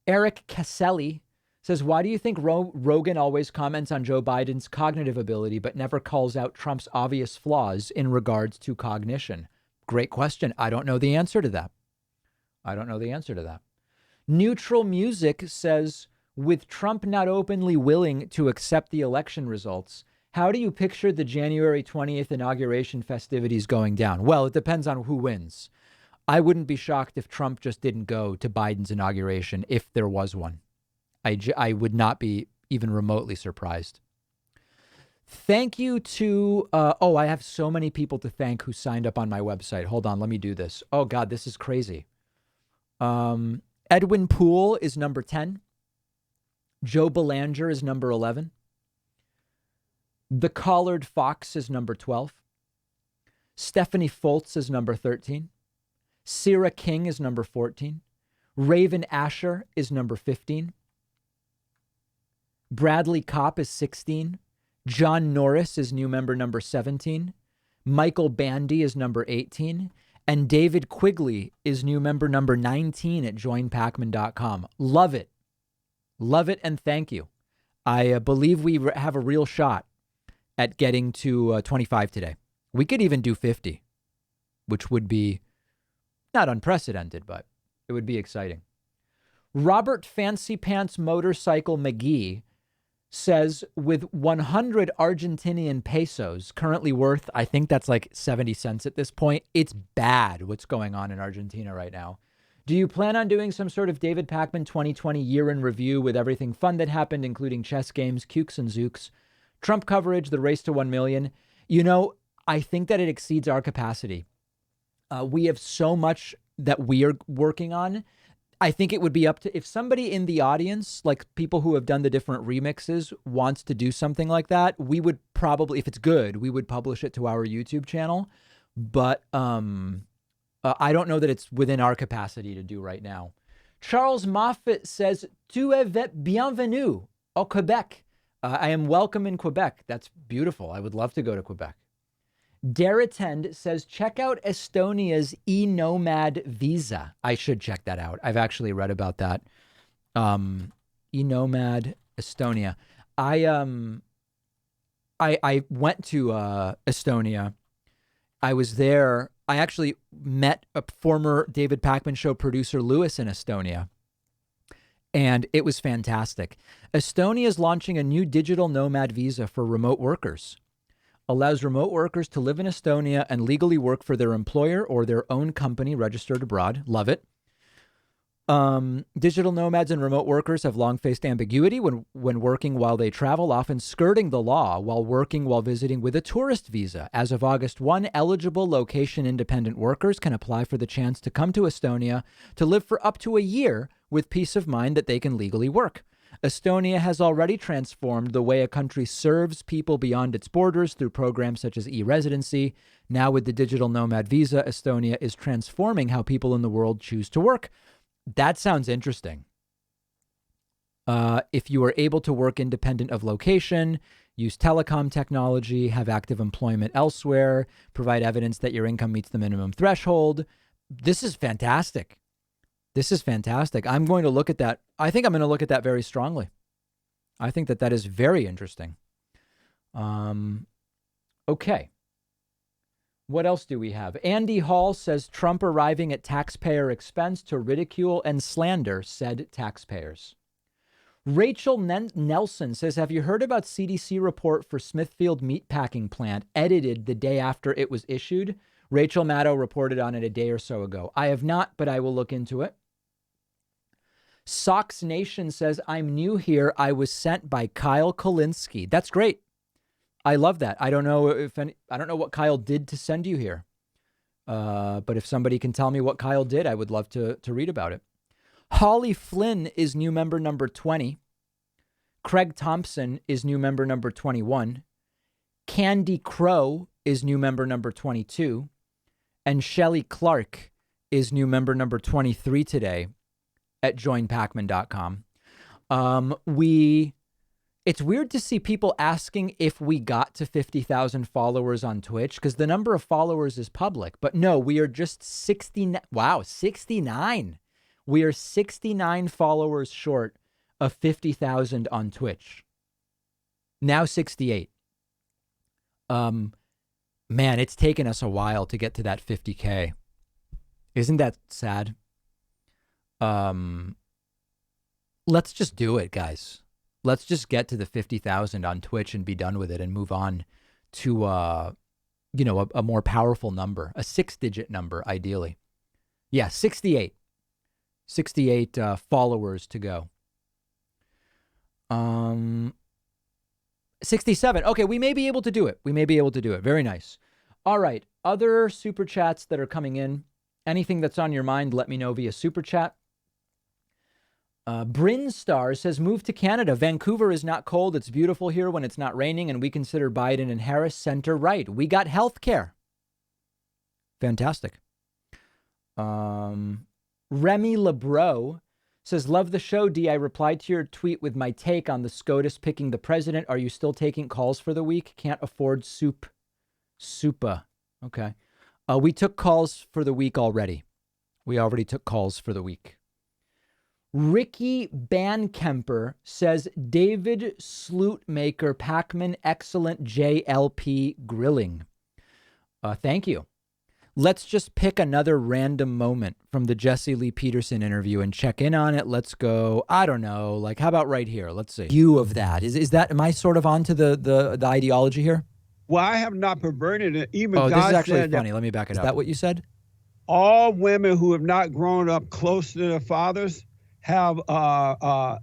Eric Caselli says, why do you think Rogan always comments on Joe Biden's cognitive ability but never calls out Trump's obvious flaws in regards to cognition? Great question. I don't know the answer to that. Neutral Music says, with Trump not openly willing to accept the election results, how do you picture the January 20th inauguration festivities going down? Well, it depends on who wins. I wouldn't be shocked if Trump just didn't go to Biden's inauguration if there was one. I would not be even remotely surprised. Thank you to, I have so many people to thank who signed up on my website. Hold on, let me do this. Oh, God, this is crazy. Edwin Poole is number 10. Joe Belanger is number 11. The Collared Fox is number 12. Stephanie Foltz is number 13. Sierra King is number 14. Raven Asher is number 15. Bradley Kopp is 16. John Norris is new member number 17. Michael Bandy is number 18. And David Quigley is new member number 19 at joinpakman.com. Love it. Love it, and thank you. I believe we have a real shot at getting to 25 today. We could even do 50, which would be not unprecedented, but it would be exciting. Robert Fancy Pants Motorcycle McGee says, with 100 Argentinian pesos, currently worth, I think that's like 70 cents at this point. It's bad what's going on in Argentina right now. Do you plan on doing some sort of David Pakman 2020 year in review with everything fun that happened, including chess games, cukes and zooks, Trump coverage, the race to 1 million. You know, I think that it exceeds our capacity. We have so much that we are working on. I think it would be up to, if somebody in the audience, like people who have done the different remixes, wants to do something like that, we would probably, if it's good, we would publish it to our YouTube channel. But I don't know that it's within our capacity to do right now. Charles Moffat says, "Tu es bienvenue au Quebec." I am welcome in Quebec. That's beautiful. I would love to go to Quebec. Daratend says, check out Estonia's Nomad visa. I should check that out. I've actually read about that. Nomad Estonia. I went to Estonia. I was there. I actually met a former David Pakman Show producer, Lewis, in Estonia. And it was fantastic. Estonia is launching a new digital nomad visa for remote workers. Allows remote workers to live in Estonia and legally work for their employer or their own company registered abroad. Love it. Digital nomads and remote workers have long faced ambiguity when working while they travel, often skirting the law while working while visiting with a tourist visa. As of August 1, eligible location-independent workers can apply for the chance to come to Estonia to live for up to a year with peace of mind that they can legally work. Estonia has already transformed the way a country serves people beyond its borders through programs such as e-residency. Now with the digital nomad visa, Estonia is transforming how people in the world choose to work. That sounds interesting. If you are able to work independent of location, use telecom technology, have active employment elsewhere, provide evidence that your income meets the minimum threshold. This is fantastic. This is fantastic. I'm going to look at that. I think I'm going to look at that very strongly. I think that that is very interesting. Okay. What else do we have? Andy Hall says Trump arriving at taxpayer expense to ridicule and slander said taxpayers. Rachel Nelson says, have you heard about CDC report for Smithfield meatpacking plant edited the day after it was issued? Rachel Maddow reported on it a day or so ago. I have not, but I will look into it. Sox Nation says, I'm new here. I was sent by Kyle Kolinsky. That's great. I love that. I don't know what Kyle did to send you here. But if somebody can tell me what Kyle did, I would love to read about it. Holly Flynn is new member number 20. Craig Thompson is new member number 21. Candy Crow is new member number 22. And Shelley Clark is new member number 23 today at joinpacman.com. It's weird to see people asking if we got to 50,000 followers on Twitch because the number of followers is public. But no, we are just 69. Wow, 69. We are 69 followers short of 50,000 on Twitch. Now 68. Man, it's taken us a while to get to that 50K. Isn't that sad? Let's just do it, guys. Let's just get to the 50,000 on Twitch and be done with it and move on to, a more powerful number, a 6-digit number, ideally. Yeah, 68. 68 followers to go. 67. Okay, we may be able to do it. Very nice. All right. Other super chats that are coming in. Anything that's on your mind, let me know via super chat. Brinstar says, move to Canada. Vancouver is not cold. It's beautiful here when it's not raining, and we consider Biden and Harris center right. We got health care. Fantastic. Remy Lebro says, love the show, D. I replied to your tweet with my take on the SCOTUS picking the president. Are you still taking calls for the week? Can't afford soup. Supa. Okay. We took calls for the week already. We already took calls for the week. Ricky Bankemper says, David Slootmaker Pacman, excellent JLP grilling. Thank you. Let's just pick another random moment from the Jesse Lee Peterson interview and check in on it. Let's go, I don't know, like how about right here? Let's see. View of that. Is that, am I sort of onto the ideology here? Well, I have not perverted it. Even oh, God this is actually said funny. Let me back it up. Is that what you said? All women who have not grown up close to their fathers have an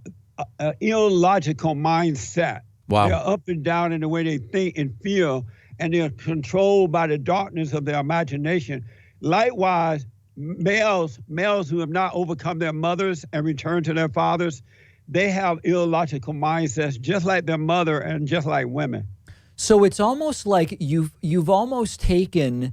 illogical mindset. Wow. They're up and down in the way they think and feel, and they're controlled by the darkness of their imagination. Likewise, males who have not overcome their mothers and returned to their fathers, they have illogical mindsets, just like their mother and just like women. So it's almost like you've almost taken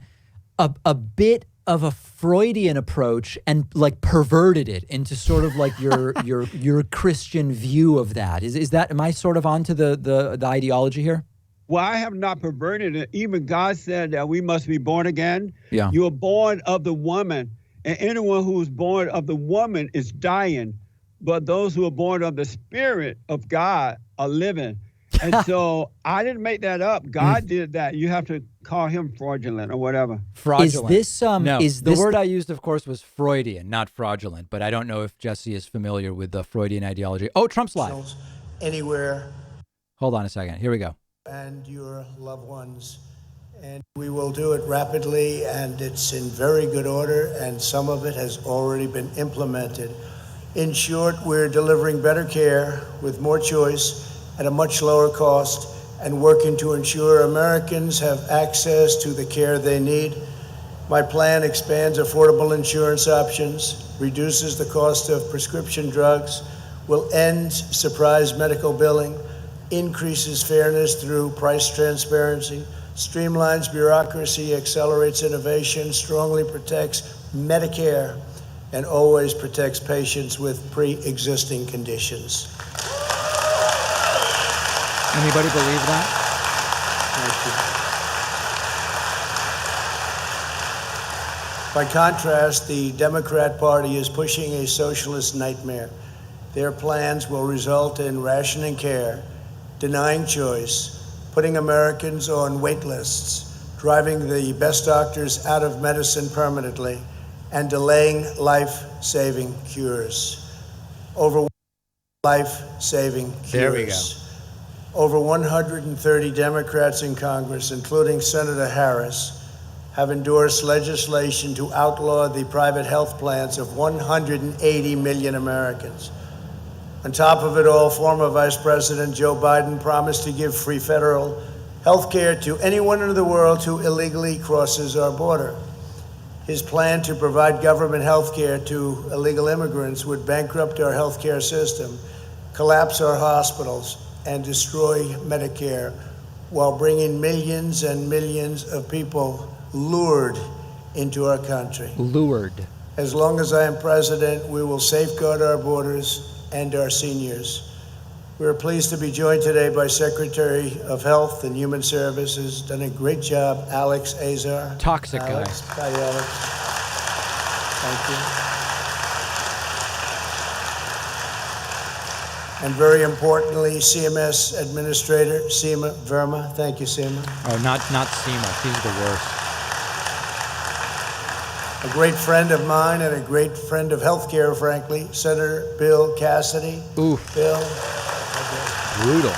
a bit of a Freudian approach and like perverted it into sort of like your Christian view of that. Is that, am I sort of onto the ideology here? Well, I have not perverted it. Even God said that we must be born again. Yeah. You are born of the woman, and anyone who is born of the woman is dying. But those who are born of the Spirit of God are living. And so I didn't make that up. God did that. You have to call him fraudulent or whatever. Fraudulent. Is this No, the word I used, of course, was Freudian, not fraudulent. But I don't know if Jesse is familiar with the Freudian ideology. Oh, Trump's live. Anywhere. Hold on a second. Here we go. And your loved ones. And we will do it rapidly, and it's in very good order, and some of it has already been implemented. In short, we're delivering better care with more choice at a much lower cost and working to ensure Americans have access to the care they need. My plan expands affordable insurance options, reduces the cost of prescription drugs, will end surprise medical billing, increases fairness through price transparency, streamlines bureaucracy, accelerates innovation, strongly protects Medicare, and always protects patients with pre-existing conditions. Anybody believe that? Thank you. By contrast, the Democrat Party is pushing a socialist nightmare. Their plans will result in rationing care, denying choice, putting Americans on wait lists, driving the best doctors out of medicine permanently, and delaying life-saving cures. Over life-saving cures. There we go. Over 130 Democrats in Congress, including Senator Harris, have endorsed legislation to outlaw the private health plans of 180 million Americans. On top of it all, former Vice President Joe Biden promised to give free federal health care to anyone in the world who illegally crosses our border. His plan to provide government health care to illegal immigrants would bankrupt our health care system, collapse our hospitals, and destroy Medicare, while bringing millions and millions of people lured into our country. Lured. As long as I am president, we will safeguard our borders and our seniors. We are pleased to be joined today by Secretary of Health and Human Services. Done a great job, Alex Azar. Toxic Alex. guy. Hi, Alex. Thank you. And very importantly, CMS Administrator Seema Verma. Thank you, Seema. Oh, not Seema. She's the worst. A great friend of mine and a great friend of healthcare, frankly, Senator Bill Cassidy. Ooh. Bill. Brutal.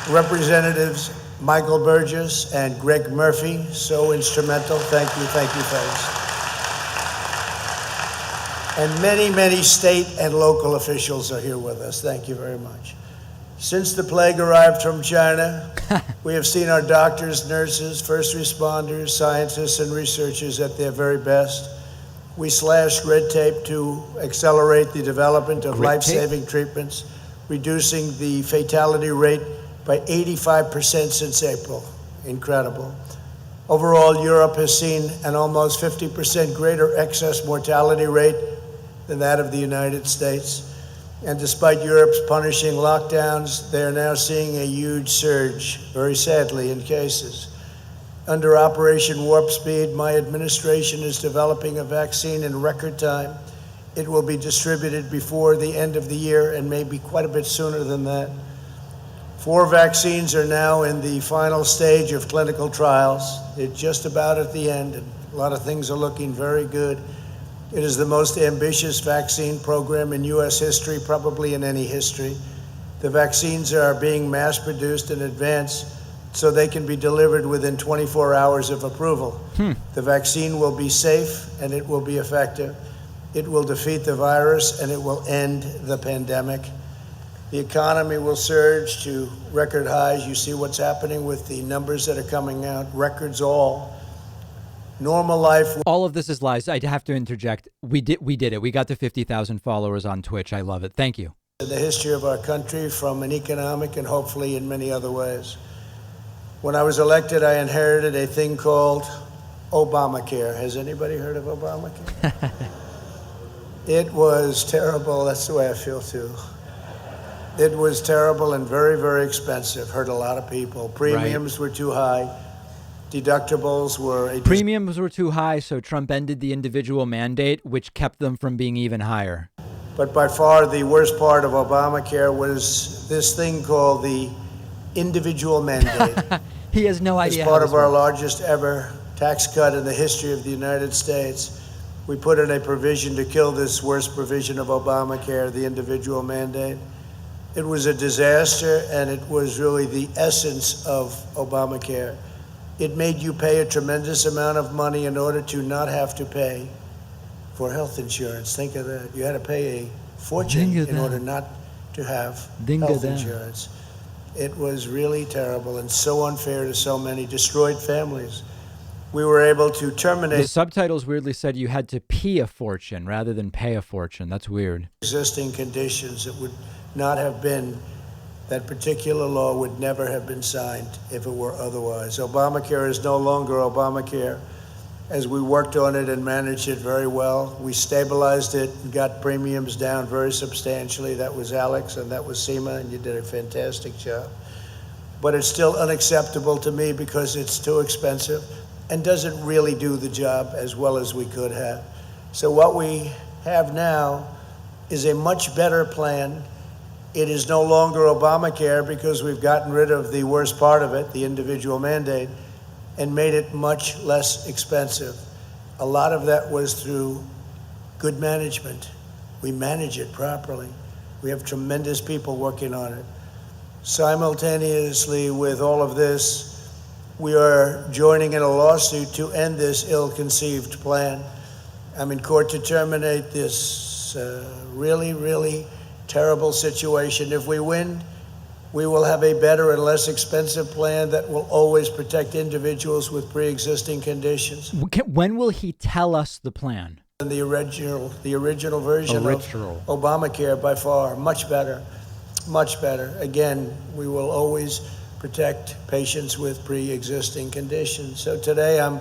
Representatives Michael Burgess and Greg Murphy, so instrumental. Thank you, folks. And many, many state and local officials are here with us. Thank you very much. Since the plague arrived from China, we have seen our doctors, nurses, first responders, scientists, and researchers at their very best. We slashed red tape to accelerate the development of life-saving treatments, reducing the fatality rate by 85% since April. Incredible. Overall, Europe has seen an almost 50% greater excess mortality rate than that of the United States. And despite Europe's punishing lockdowns, they are now seeing a huge surge, very sadly, in cases. Under Operation Warp Speed, my administration is developing a vaccine in record time. It will be distributed before the end of the year and maybe quite a bit sooner than that. 4 vaccines are now in the final stage of clinical trials. They're just about at the end, and a lot of things are looking very good. It is the most ambitious vaccine program in U.S. history, probably in any history. The vaccines are being mass-produced in advance so they can be delivered within 24 hours of approval. The vaccine will be safe and it will be effective. It will defeat the virus and it will end the pandemic. The economy will surge to record highs. You see what's happening with the numbers that are coming out, records all. Normal life. All of this is lies. I have to interject. We did it. We got to 50,000 followers on Twitch. I love it. Thank you. In the history of our country, from an economic and hopefully in many other ways. When I was elected, I inherited a thing called Obamacare. Has anybody heard of Obamacare? It was terrible. That's the way I feel too. It was terrible and very, very expensive. Hurt a lot of people. Premiums were too high. Deductibles were... Premiums were too high, so Trump ended the individual mandate, which kept them from being even higher. But by far the worst part of Obamacare was this thing called the individual mandate. He has no idea. As part of our largest ever tax cut in the history of the United States, we put in a provision to kill this worst provision of Obamacare, the individual mandate. It was a disaster, and it was really the essence of Obamacare. It made you pay a tremendous amount of money in order to not have to pay for health insurance. Think of that. You had to pay a fortune in order not to have health insurance. It was really terrible and so unfair to so many, destroyed families. We were able to terminate... The subtitles weirdly said you had to pee a fortune rather than pay a fortune. That's weird. Existing conditions. It would not have been... That particular law would never have been signed if it were otherwise. Obamacare is no longer Obamacare. As we worked on it and managed it very well, we stabilized it and got premiums down very substantially. That was Alex and that was Seema, and you did a fantastic job. But it's still unacceptable to me because it's too expensive and doesn't really do the job as well as we could have. So what we have now is a much better plan. It is no longer Obamacare because we've gotten rid of the worst part of it, the individual mandate, and made it much less expensive. A lot of that was through good management. We manage it properly. We have tremendous people working on it. Simultaneously with all of this, we are joining in a lawsuit to end this ill-conceived plan. I'm in court to terminate this really, really terrible situation. If we win, we will have a better and less expensive plan that will always protect individuals with pre-existing conditions. When will he tell us the plan? And the original version of Obamacare, by far, much better, much better. Again, we will always protect patients with pre-existing conditions. So today I'm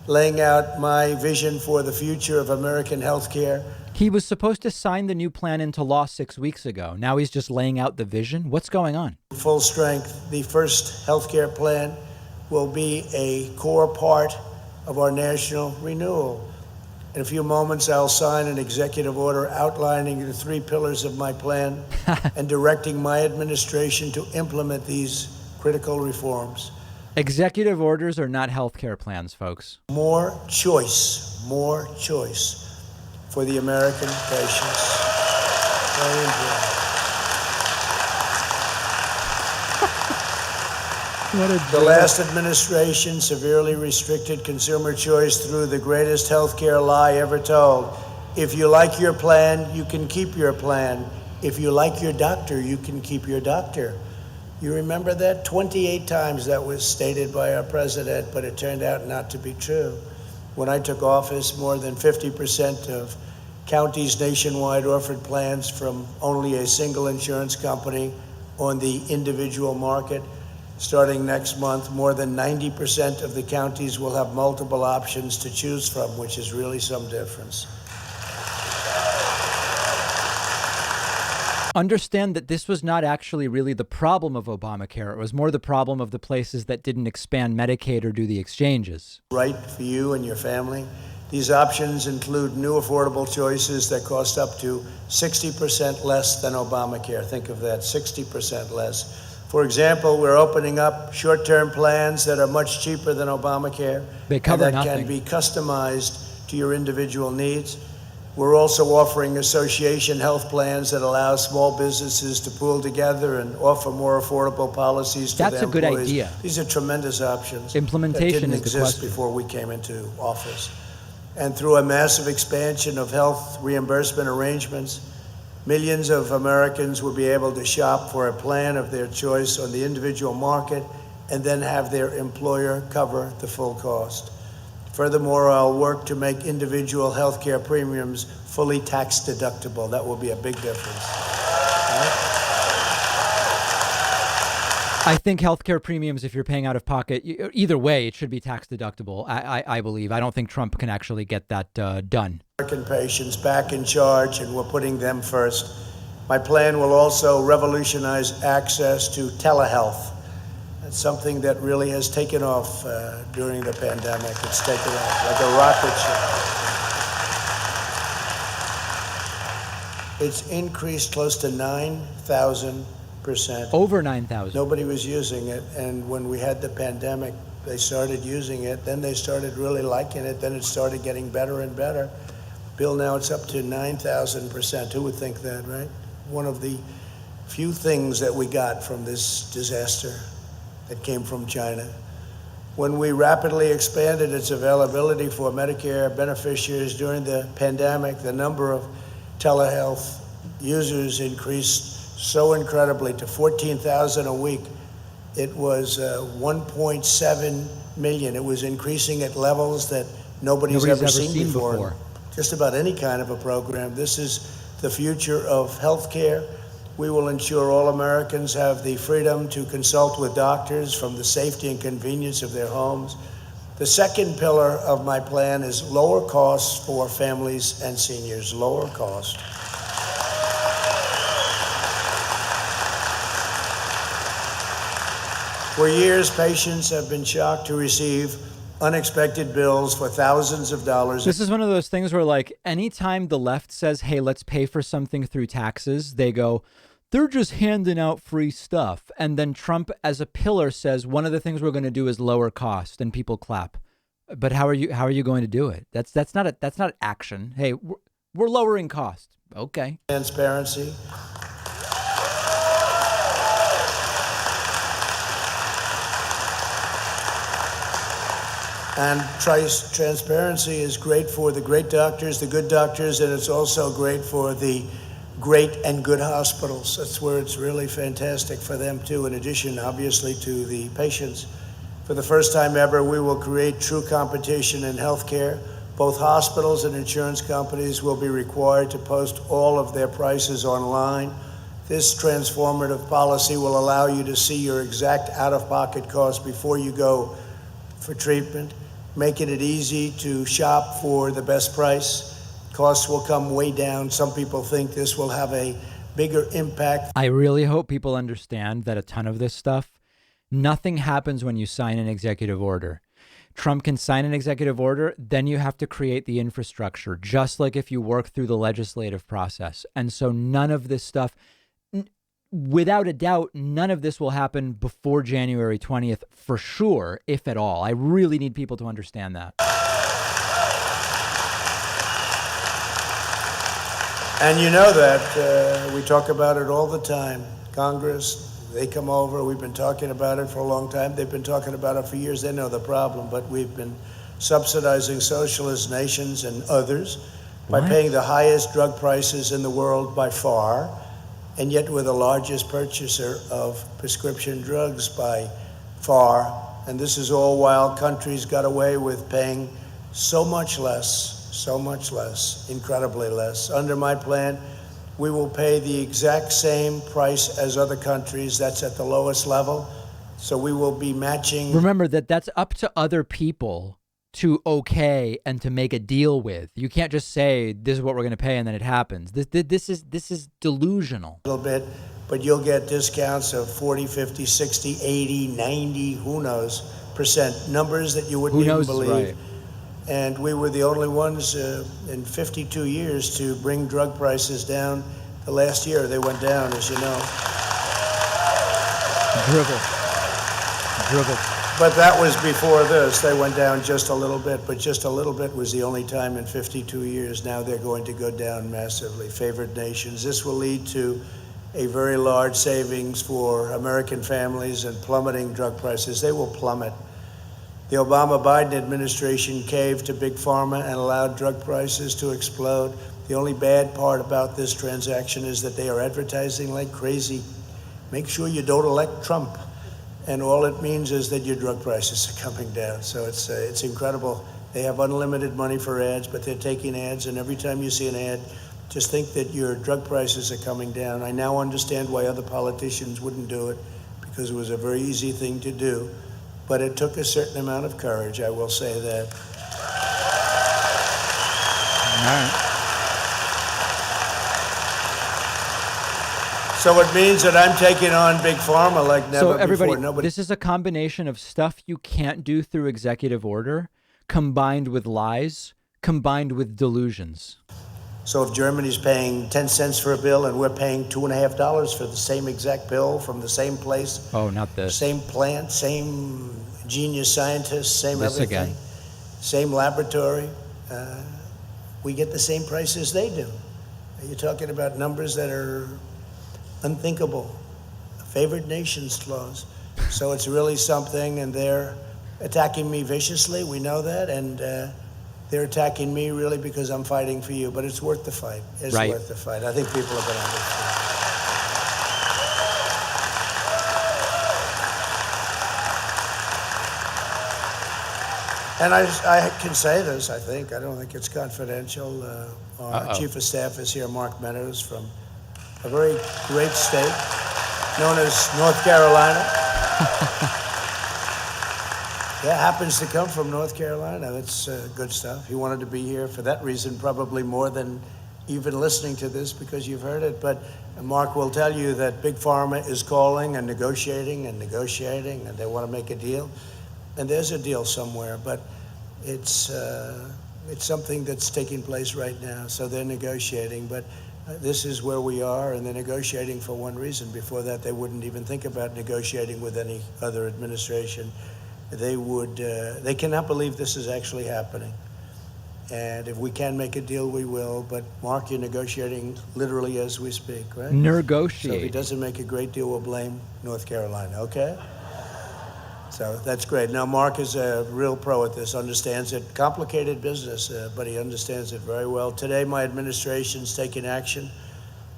laying out my vision for the future of American healthcare. He was supposed to sign the new plan into law 6 weeks ago. Now he's just laying out the vision. What's going on? Full strength. The first healthcare plan will be a core part of our national renewal. In a few moments, I'll sign an executive order outlining the 3 pillars of my plan and directing my administration to implement these critical reforms. Executive orders are not healthcare plans, folks. More choice for the American patients. Very important. The last administration severely restricted consumer choice through the greatest healthcare lie ever told. If you like your plan, you can keep your plan. If you like your doctor, you can keep your doctor. You remember that? 28 times that was stated by our president, but it turned out not to be true. When I took office, more than 50% of counties nationwide offered plans from only a single insurance company on the individual market. Starting next month, more than 90% of the counties will have multiple options to choose from, which is really some difference. Understand that this was not actually really the problem of Obamacare. It was more the problem of the places that didn't expand Medicaid or do the exchanges. Right for you and your family. These options include new affordable choices that cost up to 60% less than Obamacare. Think of that, 60% less. For example, we're opening up short-term plans that are much cheaper than Obamacare. They cover and that nothing. can be customized to your individual needs. We're also offering association health plans that allow small businesses to pool together and offer more affordable policies to their employees. That's a good idea. These are tremendous options. Implementation that is the didn't exist question. before we came into office. And through a massive expansion of health reimbursement arrangements, Millions of Americans will be able to shop for a plan of their choice on the individual market and then have their employer cover the full cost. Furthermore, I'll work to make individual health care premiums fully tax deductible. That will be a big difference. Right? I think healthcare premiums, if you're paying out of pocket, either way, it should be tax deductible. I believe. I don't think Trump can actually get that done. American patients back in charge, and we're putting them first. My plan will also revolutionize access to telehealth. That's something that really has taken off during the pandemic. It's taken off like a rocket ship. It's increased close to 9,000%. Over 9,000. Nobody was using it, and when we had the pandemic, they started using it. Then they started really liking it. Then it started getting better and better. Bill, now it's up to 9,000%. Who would think that, right? One of the few things that we got from this disaster that came from China. When we rapidly expanded its availability for Medicare beneficiaries during the pandemic, the number of telehealth users increased so incredibly to 14,000 a week. It was 1.7 million. It was increasing at levels that nobody's ever seen before. Just about any kind of a program. This is the future of healthcare. We will ensure all Americans have the freedom to consult with doctors from the safety and convenience of their homes. The second pillar of my plan is lower costs for families and seniors. Lower cost. For years, patients have been shocked to receive unexpected bills for thousands of dollars. This is one of those things where, like, anytime the left says, hey, let's pay for something through taxes, they go, they're just handing out free stuff. And then Trump, as a pillar, says one of the things we're going to do is lower cost, and people clap. But how are you going to do it? That's not action. Hey, we're lowering cost. Okay. Transparency. And transparency is great for the great doctors, the good doctors, and it's also great for the great and good hospitals. That's where it's really fantastic for them too, in addition, obviously, to the patients. For the first time ever, we will create true competition in healthcare. Both hospitals and insurance companies will be required to post all of their prices online. This transformative policy will allow you to see your exact out-of-pocket costs before you go for treatment, making it easy to shop for the best price. Costs will come way down. Some people think this will have a bigger impact. I really hope people understand that a ton of this stuff, nothing happens when you sign an executive order. Trump can sign an executive order, then you have to create the infrastructure, just like if you work through the legislative process. And so none of this stuff, without a doubt, none of this will happen before January 20th for sure, if at all. I really need people to understand that. And you know that we talk about it all the time. Congress, they come over. We've been talking about it for a long time. They've been talking about it for years. They know the problem, but we've been subsidizing socialist nations and others by paying the highest drug prices in the world by far. And yet we're the largest purchaser of prescription drugs by far. And this is all while countries got away with paying so much less, incredibly less. Under my plan, we will pay the exact same price as other countries. That's at the lowest level. So we will be matching. Remember that's up to other people to okay and to make a deal with. You can't just say this is what we're going to pay and then it happens. This is delusional. A little bit, but you'll get discounts of 40, 50, 60, 80, 90, who knows, %. Numbers that you wouldn't even believe. Right. And we were the only ones in 52 years to bring drug prices down. The last year they went down, as you know. Dribble. But that was before this. They went down just a little bit, but just a little bit was the only time in 52 years. Now they're going to go down massively. Favored nations. This will lead to a very large savings for American families and plummeting drug prices. They will plummet. The Obama-Biden administration caved to Big Pharma and allowed drug prices to explode. The only bad part about this transaction is that they are advertising like crazy. Make sure you don't elect Trump. And all it means is that your drug prices are coming down. So it's incredible. They have unlimited money for ads, but they're taking ads, and every time you see an ad, just think that your drug prices are coming down. I now understand why other politicians wouldn't do it, because it was a very easy thing to do. But it took a certain amount of courage, I will say that. All right. So it means that I'm taking on Big Pharma like never So everybody, before. this is a combination of stuff you can't do through executive order, combined with lies, combined with delusions. So if Germany's paying 10 cents for a bill and we're paying $2.50 for the same exact bill from the same place. Oh, not this. Same plant, same genius scientists, same This everything. again. Same laboratory. We get the same price as they do. You're talking about numbers that are unthinkable. Favored nations clause. So it's really something, and they're attacking me viciously. We know that, and they're attacking me really because I'm fighting for you. But it's worth the fight. It's Right. worth the fight. I think people are going to understand. And I can say this, I think. I don't think it's confidential. Our chief of staff is here, Mark Meadows, from a very great state known as North Carolina. Yeah, happens to come from North Carolina. That's good stuff. He wanted to be here for that reason, probably more than even listening to this, because you've heard it. But Mark will tell you that Big Pharma is calling and negotiating, and they want to make a deal. And there's a deal somewhere, but it's something that's taking place right now. So they're negotiating, but this is where we are, and they're negotiating for one reason. Before that, they wouldn't even think about negotiating with any other administration. They cannot believe this is actually happening. And if we can make a deal, we will. But Mark, you're negotiating literally as we speak, right? Negotiate. So if he doesn't make a great deal, we'll blame North Carolina, okay? So that's great. Now, Mark is a real pro at this, understands it. Complicated business, but he understands it very well. Today, my administration's taking action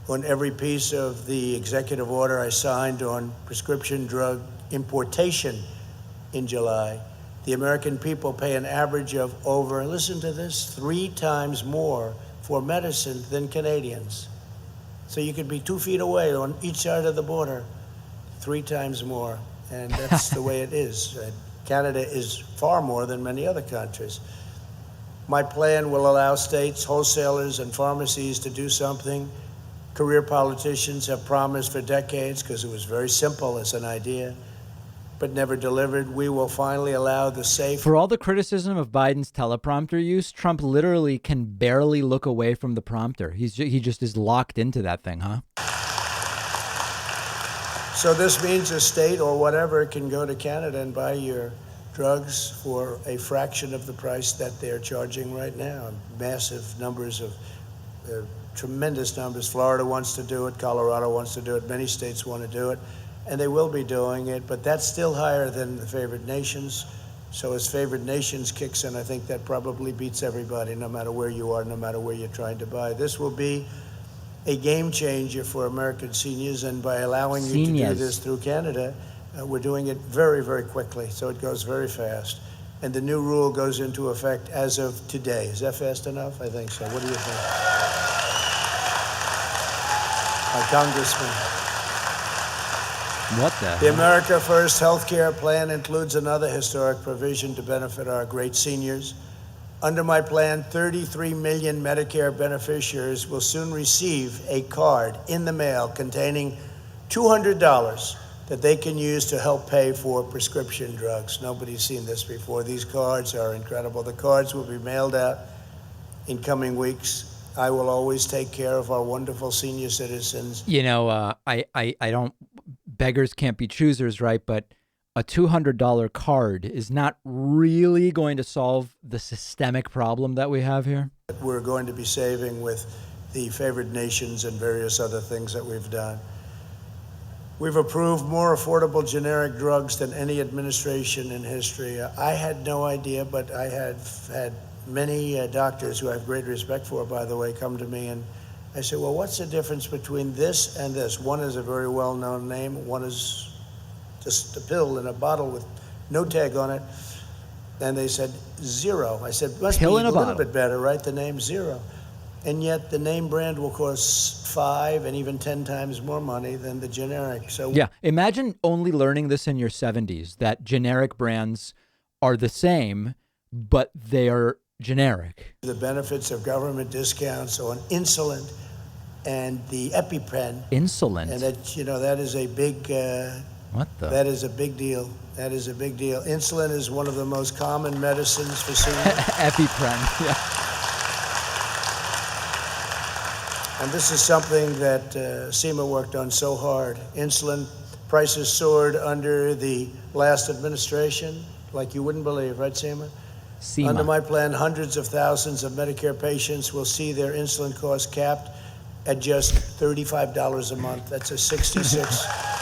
on every piece of the executive order I signed on prescription drug importation in July. The American people pay an average of over, listen to this, 3 times more for medicine than Canadians. So you could be 2 feet away on each side of the border, 3 times more. And that's the way it is. Canada is far more than many other countries. My plan will allow states, wholesalers, and pharmacies to do something career politicians have promised for decades, because it was very simple as an idea, but never delivered. We will finally allow the safe. For all the criticism of Biden's teleprompter use, Trump literally can barely look away from the prompter. He just is locked into that thing, huh? So this means a state or whatever can go to Canada and buy your drugs for a fraction of the price that they're charging right now. Massive numbers of, tremendous numbers. Florida wants to do it. Colorado wants to do it. Many states want to do it. And they will be doing it. But that's still higher than the favored nations. So as favored nations kicks in, I think that probably beats everybody, no matter where you are, no matter where you're trying to buy. This will be a game changer for American seniors, and by allowing you to do this through Canada, we're doing it very, very quickly, so it goes very fast. And the new rule goes into effect as of today. Is that fast enough? I think so. What do you think? Congressman. What the The America First healthcare plan includes another historic provision to benefit our great seniors. Under my plan, 33 million Medicare beneficiaries will soon receive a card in the mail containing $200 that they can use to help pay for prescription drugs. Nobody's seen this before. These cards are incredible. The cards will be mailed out in coming weeks. I will always take care of our wonderful senior citizens. You know, I don't, beggars can't be choosers, right? But a $200 card is not really going to solve the systemic problem that we have here. We're going to be saving with the favored nations and various other things that we've done. We've approved more affordable generic drugs than any administration in history. I had no idea, but I had had many doctors who I have great respect for, by the way, come to me and I say, well, what's the difference between this and this? One is a very well-known name. One is just a pill in a bottle with no tag on it. And they said, zero. I said, must Pill be in a a little bottle. bit better, right? The name Zero. And yet the name brand will cost 5 and even 10 times more money than the generic. So Yeah. Imagine only learning this in your 70s, that generic brands are the same, but they are generic. the benefits of government discounts on insulin and the EpiPen. Insulin. And that, you know, that is a big, What the? that is a big deal. That is a big deal. Insulin is one of the most common medicines for seniors. EpiPen. Yeah. And this is something that SEMA worked on so hard. Insulin prices soared under the last administration, like you wouldn't believe, right, SEMA? SEMA. Under my plan, hundreds of thousands of Medicare patients will see their insulin costs capped at just $35 a month. That's a 66%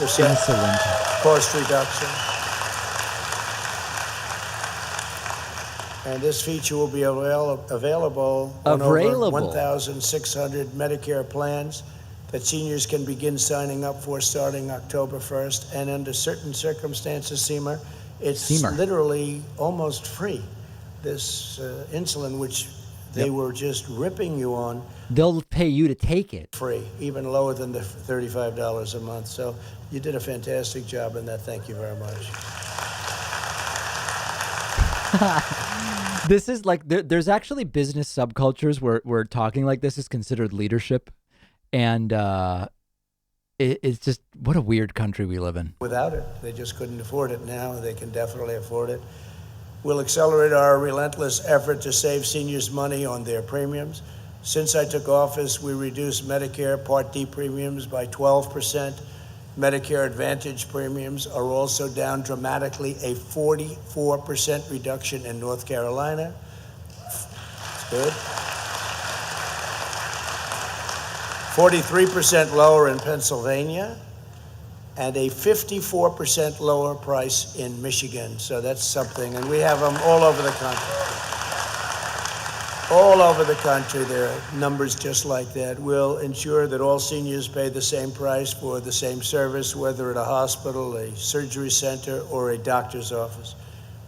Insulin. cost reduction. And this feature will be available on over 1,600 Medicare plans that seniors can begin signing up for starting October 1st. And under certain circumstances, SEMA, it's literally almost free. This insulin, which they were just ripping you on, They'll pay you to take it. free, even lower than the $35 a month. So you did a fantastic job in that. Thank you very much. This is like, there's actually business subcultures where talking like this is considered leadership. And it's just, what a weird country we live in. Without it, they just couldn't afford it. Now they can definitely afford it. We'll accelerate our relentless effort to save seniors money on their premiums. Since I took office, we reduced Medicare Part D premiums by 12%. Medicare Advantage premiums are also down dramatically, a 44% reduction in North Carolina. It's good. 43% lower in Pennsylvania, and a 54% lower price in Michigan. So that's something, and we have them all over the country. All over the country, there are numbers just like that. We'll ensure that all seniors pay the same price for the same service, whether at a hospital, a surgery center, or a doctor's office.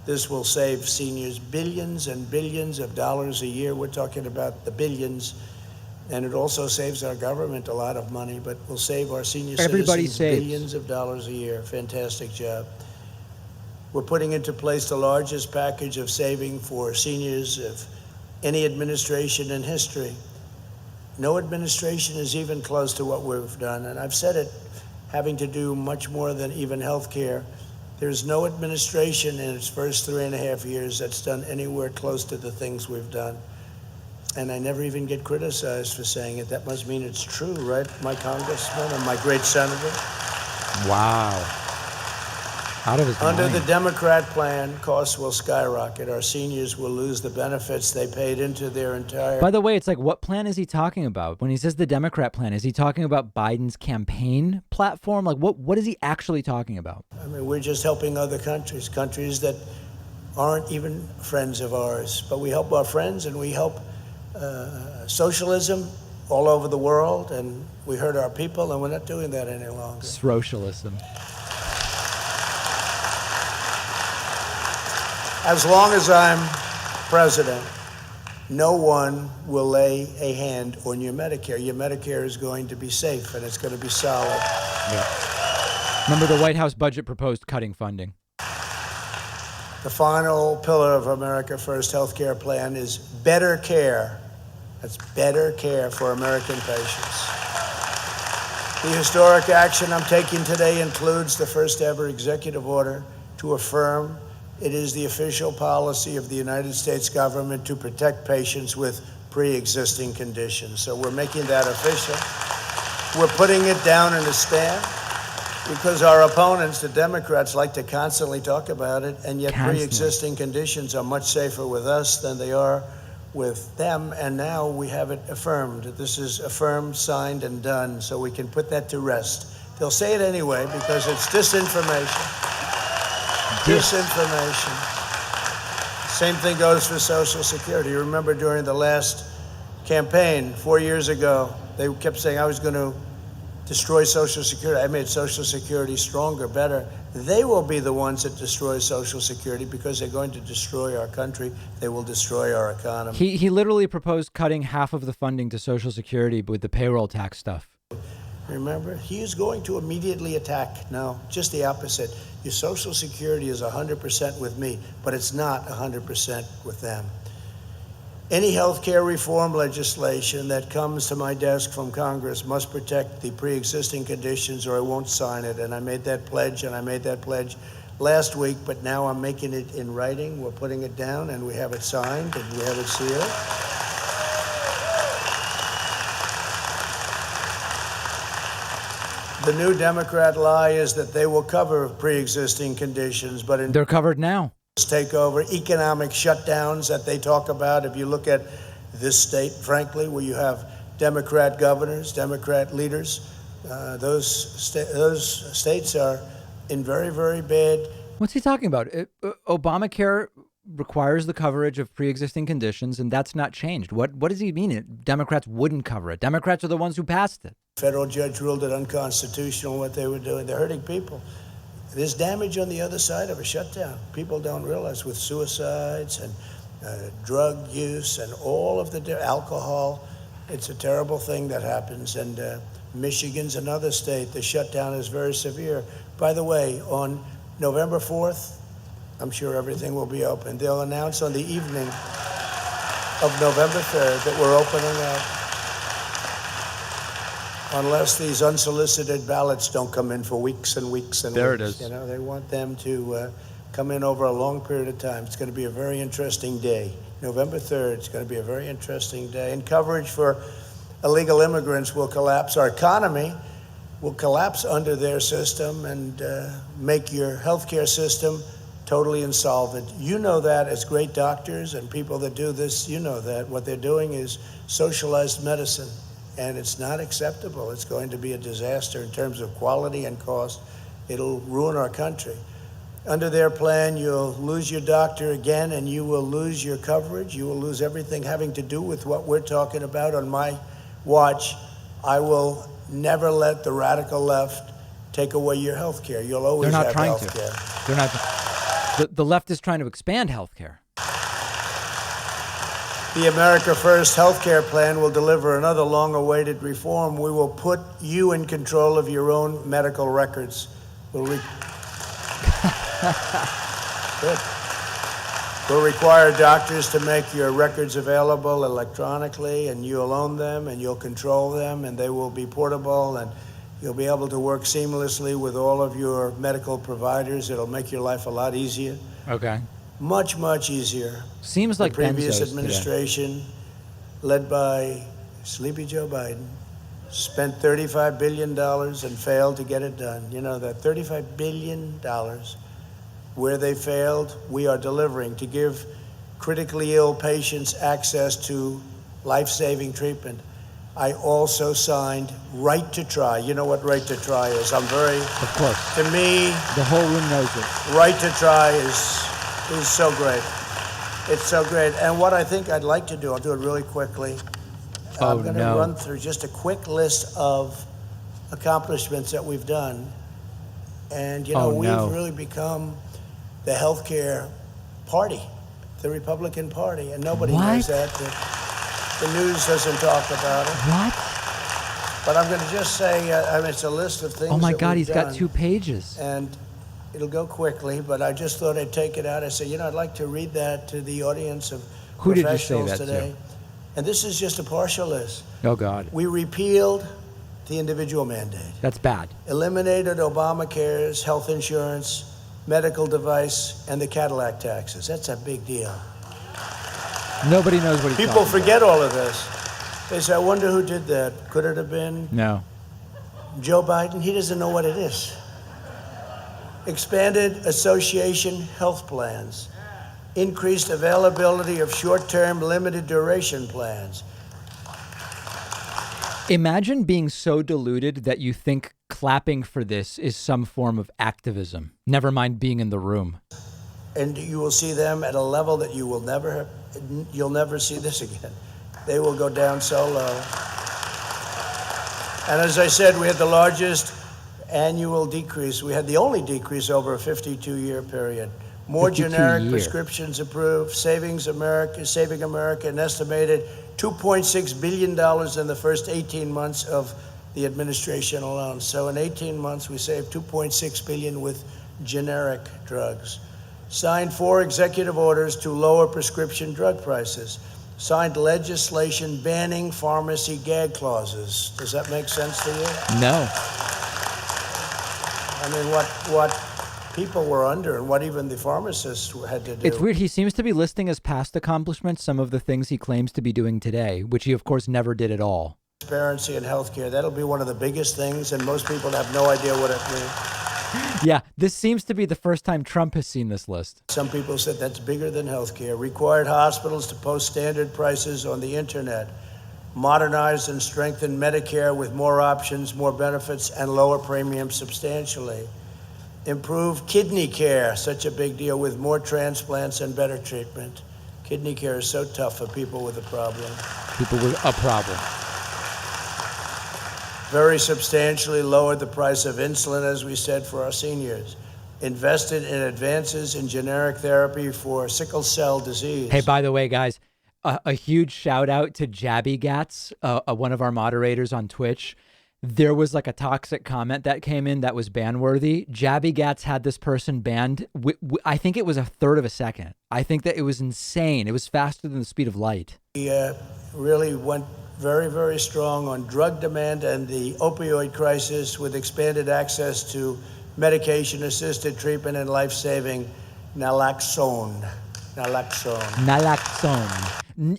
This will save seniors billions and billions of dollars a year. We're talking about the billions. And it also saves our government a lot of money, but will save our senior citizens billions of dollars a year. Fantastic job. We're putting into place the largest package of saving for seniors of any administration in history. No administration is even close to what we've done. And I've said it, having to do much more than even health care. There's no administration in its first 3.5 years that's done anywhere close to the things we've done. And I never even get criticized for saying it. That must mean it's true, right, my congressman and my great senator? Wow. Out of his Under mind. the Democrat plan, costs will skyrocket. Our seniors will lose the benefits they paid into their entire... By the way, it's like, what plan is he talking about? When he says the Democrat plan, is he talking about Biden's campaign platform? Like, what is he actually talking about? I mean, we're just helping other countries that aren't even friends of ours. But we help our friends, and we help socialism all over the world, and we hurt our people, and we're not doing that any longer. Socialism. As long as I'm president, no one will lay a hand on your Medicare. Your Medicare is going to be safe, and it's going to be solid. Yeah. Remember the White House budget proposed cutting funding. The final pillar of America First healthcare plan is better care. That's better care for American patients. The historic action I'm taking today includes the first ever executive order to affirm it is the official policy of the United States government to protect patients with pre-existing conditions. So we're making that official. We're putting it down in a stamp because our opponents, the Democrats, like to constantly talk about it, and yet pre-existing conditions are much safer with us than they are with them, and now we have it affirmed. This is affirmed, signed, and done, so we can put that to rest. They'll say it anyway because it's disinformation. Disinformation. Same thing goes for Social Security. You remember during the last campaign 4 years ago, they kept saying I was going to destroy Social Security. I made Social Security stronger, better. They will be the ones that destroy Social Security because they're going to destroy our country. They will destroy our economy. He literally proposed cutting half of the funding to Social Security with the payroll tax stuff. Remember, he is going to immediately attack. No, just the opposite. Your Social Security is 100% with me, but it's not 100% with them. Any health care reform legislation that comes to my desk from Congress must protect the pre-existing conditions or I won't sign it. And I made that pledge, last week, but now I'm making it in writing. We're putting it down, and we have it signed, and we have it sealed. The new Democrat lie is that they will cover pre-existing conditions, but they're covered now. Take over economic shutdowns that they talk about. If you look at this state, frankly, where you have Democrat governors, Democrat leaders, those states are in very, very bad. What's he talking about? Obamacare requires the coverage of pre-existing conditions, and that's not changed. What does he mean? Democrats wouldn't cover it. Democrats are the ones who passed it. Federal judge ruled it unconstitutional what they were doing. They're hurting people. There's damage on the other side of a shutdown. People don't realize with suicides and drug use and all of the alcohol, it's a terrible thing that happens. And Michigan's another state. The shutdown is very severe. By the way, on November 4th, I'm sure everything will be open. They'll announce on the evening of November 3rd that we're opening up. Unless these unsolicited ballots don't come in for weeks and weeks and there weeks. It is. You know, they want them to come in over a long period of time. It's going to be a very interesting day. November 3rd, it's going to be a very interesting day. And coverage for illegal immigrants will collapse. Our economy will collapse under their system and make your healthcare system totally insolvent. You know that as great doctors and people that do this, you know that. What they're doing is socialized medicine. And it's not acceptable. It's going to be a disaster in terms of quality and cost. It'll ruin our country. Under their plan, you'll lose your doctor again, and you will lose your coverage. You will lose everything having to do with what we're talking about on my watch. I will never let the radical left take away your health care. You'll always have health care. They're not. The left is trying to expand health care. The America First health care plan will deliver another long-awaited reform. We will put you in control of your own medical records. We'll require doctors to make your records available electronically, and you'll own them, and you'll control them, and they will be portable, and you'll be able to work seamlessly with all of your medical providers. It'll make your life a lot easier. Okay. Much, much easier. Seems like the previous Benzos administration, led by Sleepy Joe Biden, spent $35 billion and failed to get it done. You know that $35 billion. Where they failed, we are delivering to give critically ill patients access to life-saving treatment. I also signed Right to Try. You know what Right to Try is. Of course. To me, the whole room knows it. Right to Try is so great. It's so great. And what I think I'd like to do, I'll do it really quickly. I'm going to run through just a quick list of accomplishments that we've done. And, we've really become the healthcare party, the Republican Party. And nobody knows that. The news doesn't talk about it. What? But I'm going to just say, it's a list of things. Oh, my that God, we've he's done. got 2 pages. And it'll go quickly, but I just thought I'd take it out. I said, I'd like to read that to the audience of Who did you say professionals that today. to? And this is just a partial list. Oh, God. We repealed the individual mandate, That's bad. eliminated Obamacare's health insurance, medical device, and the Cadillac taxes. That's a big deal. Nobody knows what he's People talking forget all of this. They say, I wonder who did that. Could it have been about. No. Joe Biden? He doesn't know what it is. Expanded association health plans, increased availability of short-term limited duration plans. Imagine being so deluded that you think clapping for this is some form of activism. Never mind being in the room. and you will see them at a level that you'll never see this again. They will go down so low. And as I said, we had the largest annual decrease. We had the only decrease over a 52-year period. More generic prescriptions approved, saving America an estimated $2.6 billion in the first 18 months of the administration alone. So in 18 months, we saved $2.6 billion with generic drugs. Signed 4 executive orders to lower prescription drug prices. Signed legislation banning pharmacy gag clauses. Does that make sense to you? No. I mean, what people were under and what even the pharmacists had to do. It's weird. He seems to be listing as past accomplishments some of the things he claims to be doing today, which he, of course, never did at all. Transparency in healthcare. That'll be one of the biggest things, and most people have no idea what it means. Yeah, this seems to be the first time Trump has seen this list. Some people said that's bigger than healthcare. Required hospitals to post standard prices on the internet. Modernized and strengthened Medicare with more options, more benefits, and lower premiums substantially. Improved kidney care, such a big deal, with more transplants and better treatment. Kidney care is so tough for people with a problem. People with a problem. Very substantially lowered the price of insulin, as we said, for our seniors. Invested in advances in generic therapy for sickle cell disease. Hey, by the way, guys, a huge shout out to Jabby Gats, one of our moderators on Twitch. There was like a toxic comment that came in that was ban worthy. Jabby Gats had this person banned. I think it was a third of a second. I think that it was insane. It was faster than the speed of light. He really went very, very strong on drug demand and the opioid crisis with expanded access to medication-assisted treatment and life-saving naloxone.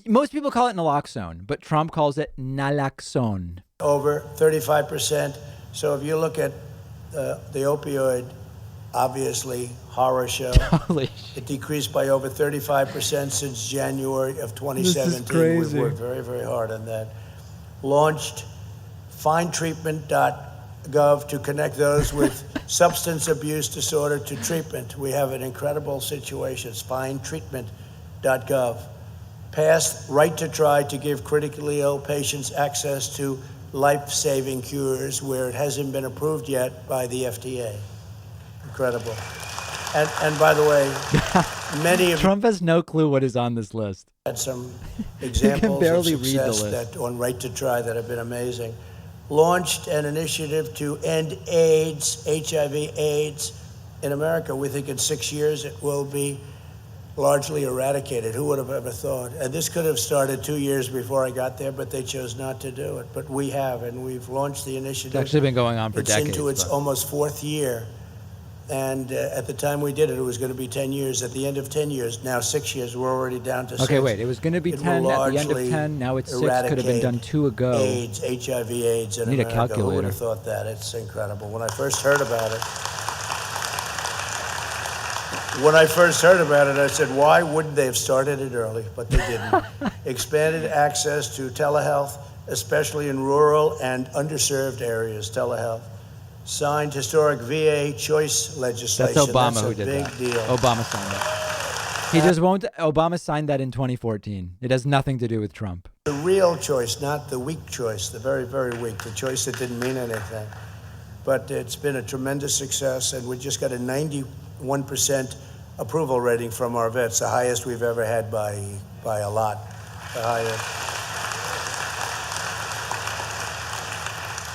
Most people call it naloxone, but Trump calls it naloxone. Over 35%. So if you look at the opioid, obviously, horror show. It decreased by over 35% since January of 2017. This is crazy. We've worked very, very hard on that. Launched findtreatment.gov to connect those with substance abuse disorder to treatment. We have an incredible situation. It's findtreatment.gov. Passed Right to Try to give critically ill patients access to life-saving cures where it hasn't been approved yet by the FDA. Incredible. And by the way, many of Trump has no clue what is on this list. Had some examples of read the success list. that on Right to Try that have been amazing. Launched an initiative to end AIDS, HIV/AIDS in America. We think in 6 years it will be largely eradicated. Who would have ever thought? And this could have started 2 years before I got there, but they chose not to do it. But we have, and we've launched the initiative. It's actually been going on for decades. It's into its almost 4th year. And at the time we did it, it was going to be 10 years. At the end of 10 years, now 6 years, we're already down to 6. Okay, wait, it was going to be 10 at the end of 10. Now it's 6. Could have been done 2 ago. AIDS, HIV/AIDS in Need America. a calculator. Who would have thought that? It's incredible. When I first heard about it, I said, why wouldn't they have started it early? But they didn't. Expanded access to telehealth, especially in rural and underserved areas, telehealth. Signed historic VA choice legislation. That's Obama That's who a did big that. deal. Obama signed that. He just won't. Obama signed that in 2014. It has nothing to do with Trump. The real choice, not the weak choice, the very, very weak, the choice that didn't mean anything. But it's been a tremendous success, and we just got a 91% approval rating from our vets, the highest we've ever had by a lot, the highest.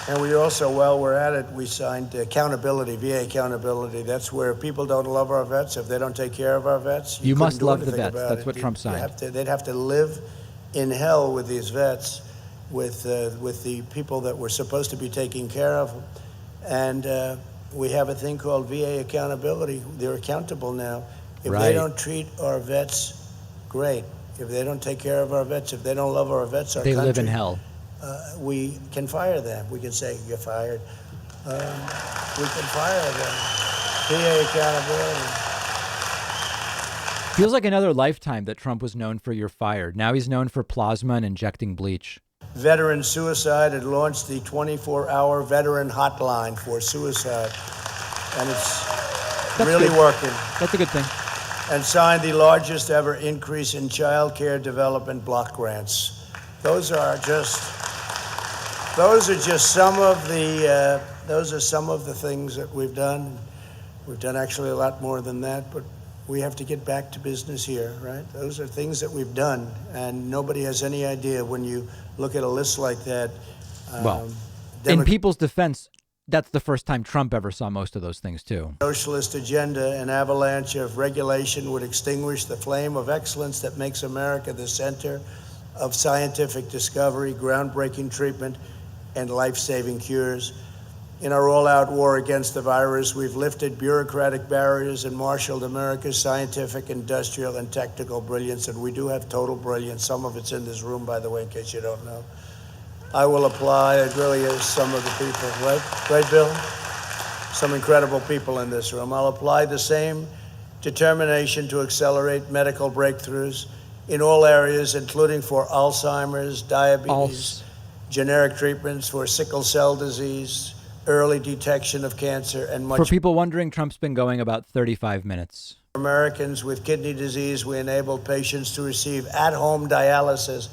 And we also, while we're at it, we signed accountability, VA accountability. That's where people don't love our vets. If they don't take care of our vets, You must couldn't do love the anything vets. about That's it. what Trump signed. They'd have to live in hell with these vets, with the people that were supposed to be taking care of them. And we have a thing called VA accountability. They're accountable now. If Right. they don't treat our vets great, if they don't take care of our vets, if they don't love our vets, They live in hell. We can fire them. We can say, you're fired. We can fire them. VA accountability. Feels like another lifetime that Trump was known for "you're fired." Now he's known for plasma and injecting bleach. Veteran suicide had launched the 24-hour veteran hotline for suicide. And it's That's really good. working. That's a good thing. and signed the largest ever increase in child care development block grants. Those are just some of the things that we've done. We've done actually a lot more than that, but we have to get back to business here, right? Those are things that we've done, and nobody has any idea when you look at a list like that. Well, in people's defense, that's the first time Trump ever saw most of those things, too. Socialist agenda, an avalanche of regulation would extinguish the flame of excellence that makes America the center of scientific discovery, groundbreaking treatment, and life-saving cures. In our all-out war against the virus, we've lifted bureaucratic barriers and marshaled America's scientific, industrial, and technical brilliance, and we do have total brilliance. Some of it's in this room, by the way, in case you don't know. I will apply, it really is some of the people, right, Bill? Some incredible people in this room. I'll apply the same determination to accelerate medical breakthroughs in all areas, including for Alzheimer's, diabetes, generic treatments for sickle cell disease, early detection of cancer, and much. For people wondering, Trump's been going about 35 minutes. For Americans with kidney disease, we enabled patients to receive at-home dialysis,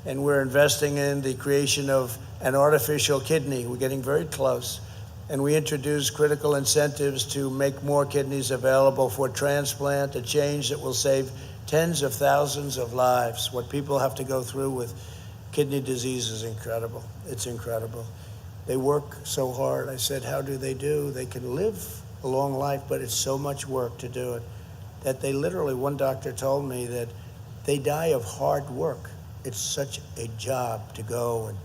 and we're investing in the creation of an artificial kidney. We're getting very close. And we introduced critical incentives to make more kidneys available for transplant, a change that will save tens of thousands of lives. What people have to go through with kidney disease is incredible. It's incredible. They work so hard. I said, how do? They can live a long life, but it's so much work to do it that they literally, one doctor told me that they die of hard work. It's such a job to go and,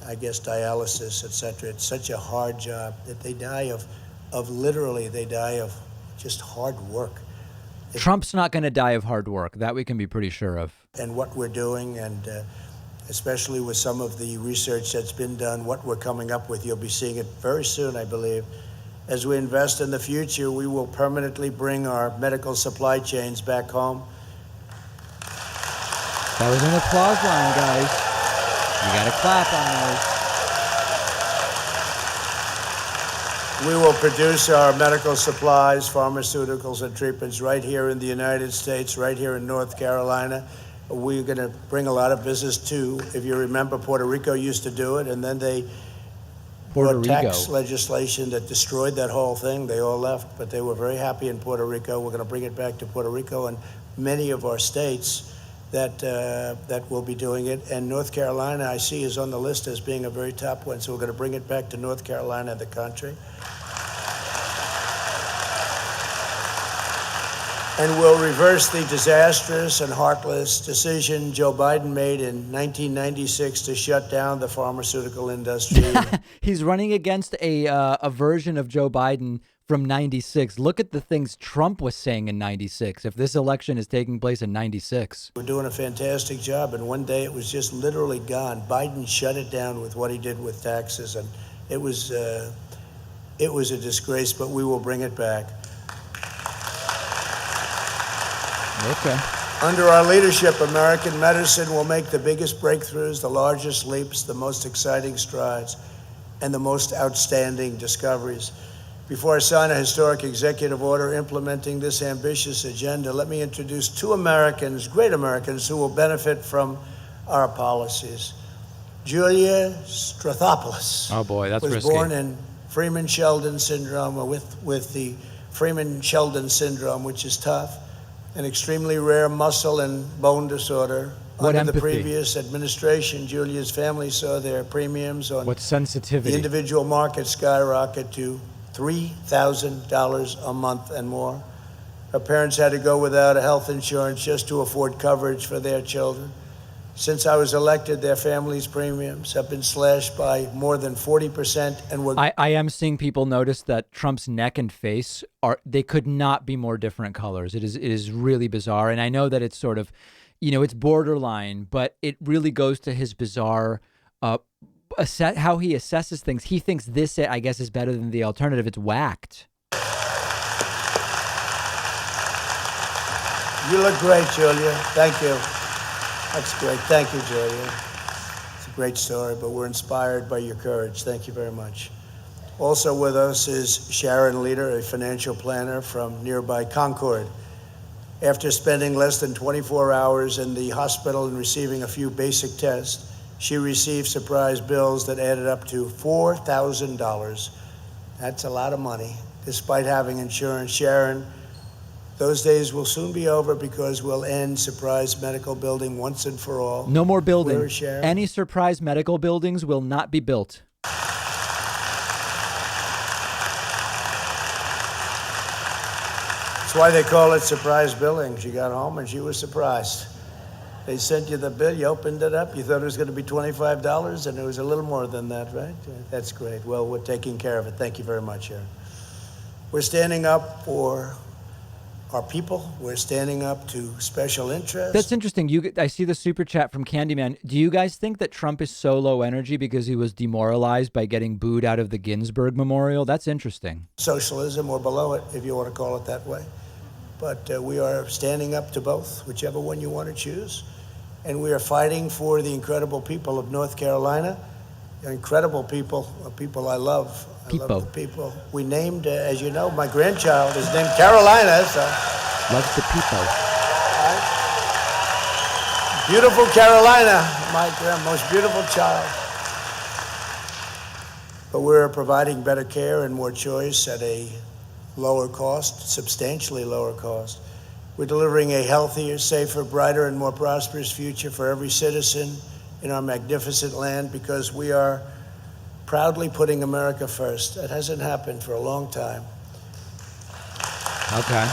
I guess, dialysis, et cetera. It's such a hard job that they die of just hard work. Trump's not going to die of hard work. That we can be pretty sure of. And what we're doing, and especially with some of the research that's been done, what we're coming up with, you'll be seeing it very soon, I believe. As we invest in the future, we will permanently bring our medical supply chains back home. That was an applause line, guys. You got to clap on those. We will produce our medical supplies, pharmaceuticals, and treatments right here in the United States, right here in North Carolina. We're going to bring a lot of business too. If you remember, Puerto Rico used to do it, and then they brought tax legislation that destroyed that whole thing. They all left, but they were very happy in Puerto Rico. We're going to bring it back to Puerto Rico and many of our states that will be doing it. And North Carolina, I see, is on the list as being a very top one. So we're going to bring it back to North Carolina, the country. And we'll reverse the disastrous and heartless decision Joe Biden made in 1996 to shut down the pharmaceutical industry. He's running against a version of Joe Biden from 96. Look at the things Trump was saying in 96. If this election is taking place in 96. We're doing a fantastic job, and one day it was just literally gone. Biden shut it down with what he did with taxes, and it was a disgrace, but we will bring it back. Okay. Under our leadership, American medicine will make the biggest breakthroughs, the largest leaps, the most exciting strides, and the most outstanding discoveries. Before I sign a historic executive order implementing this ambitious agenda, let me introduce two Americans, great Americans, who will benefit from our policies. Julia Strathopoulos. Oh boy, that's was risky. born in Freeman-Sheldon syndrome, with the Freeman-Sheldon syndrome, which is tough, an extremely rare muscle and bone disorder. What Under empathy? the previous administration, Julia's family saw their premiums on What sensitivity? the individual market skyrocket to $3,000 a month and more. Her parents had to go without a health insurance just to afford coverage for their children. Since I was elected, their family's premiums have been slashed by more than 40%, and we're I am seeing people notice that Trump's neck and face they could not be more different colors. It is really bizarre. And I know that it's sort of, it's borderline, but it really goes to his bizarre how he assesses things. He thinks this, I guess, is better than the alternative. It's whacked. You look great, Julia. Thank you. That's great. Thank you, Julia. It's a great story, but we're inspired by your courage. Thank you very much. Also with us is Sharon Leader, a financial planner from nearby Concord. After spending less than 24 hours in the hospital and receiving a few basic tests, she received surprise bills that added up to $4,000. That's a lot of money, despite having insurance. Sharon, those days will soon be over because we'll end surprise medical building once and for all. No more building. Where is Sharon? Any surprise medical buildings will not be built. That's why they call it surprise billing. She got home and she was surprised. They sent you the bill, you opened it up, you thought it was going to be $25, and it was a little more than that, right? That's great. Well, we're taking care of it. Thank you very much, Sharon. We're standing up for our people. We're standing up to special interests. That's interesting. I see the super chat from Candyman. Do you guys think that Trump is so low energy because he was demoralized by getting booed out of the Ginsburg Memorial? That's interesting. Socialism or below it, if you want to call it that way. But we are standing up to both, whichever one you want to choose. And we are fighting for the incredible people of North Carolina. Incredible people, people I love. I love the people. We named, as you know, my grandchild is named Carolina. So. Loves the people. Right? Beautiful Carolina, my most beautiful child. But we're providing better care and more choice at a lower cost, substantially lower cost. We're delivering a healthier, safer, brighter, and more prosperous future for every citizen in our magnificent land because we are proudly putting America first. That hasn't happened for a long time. Okay.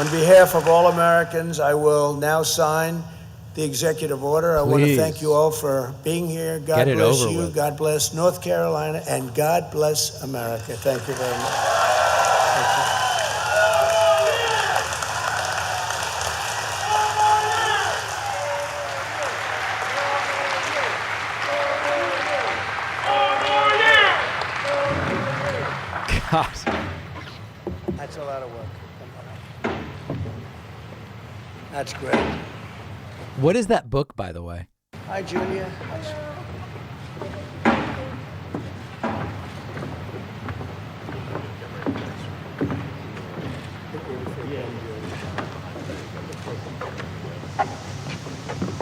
On behalf of all Americans, I will now sign the executive order. I want to thank you all for being here. God bless you. With. God bless North Carolina, and God bless America. Thank you very much. Thank you. God. That's a lot of work. That's great. What is that book, by the way? Hi, Junior.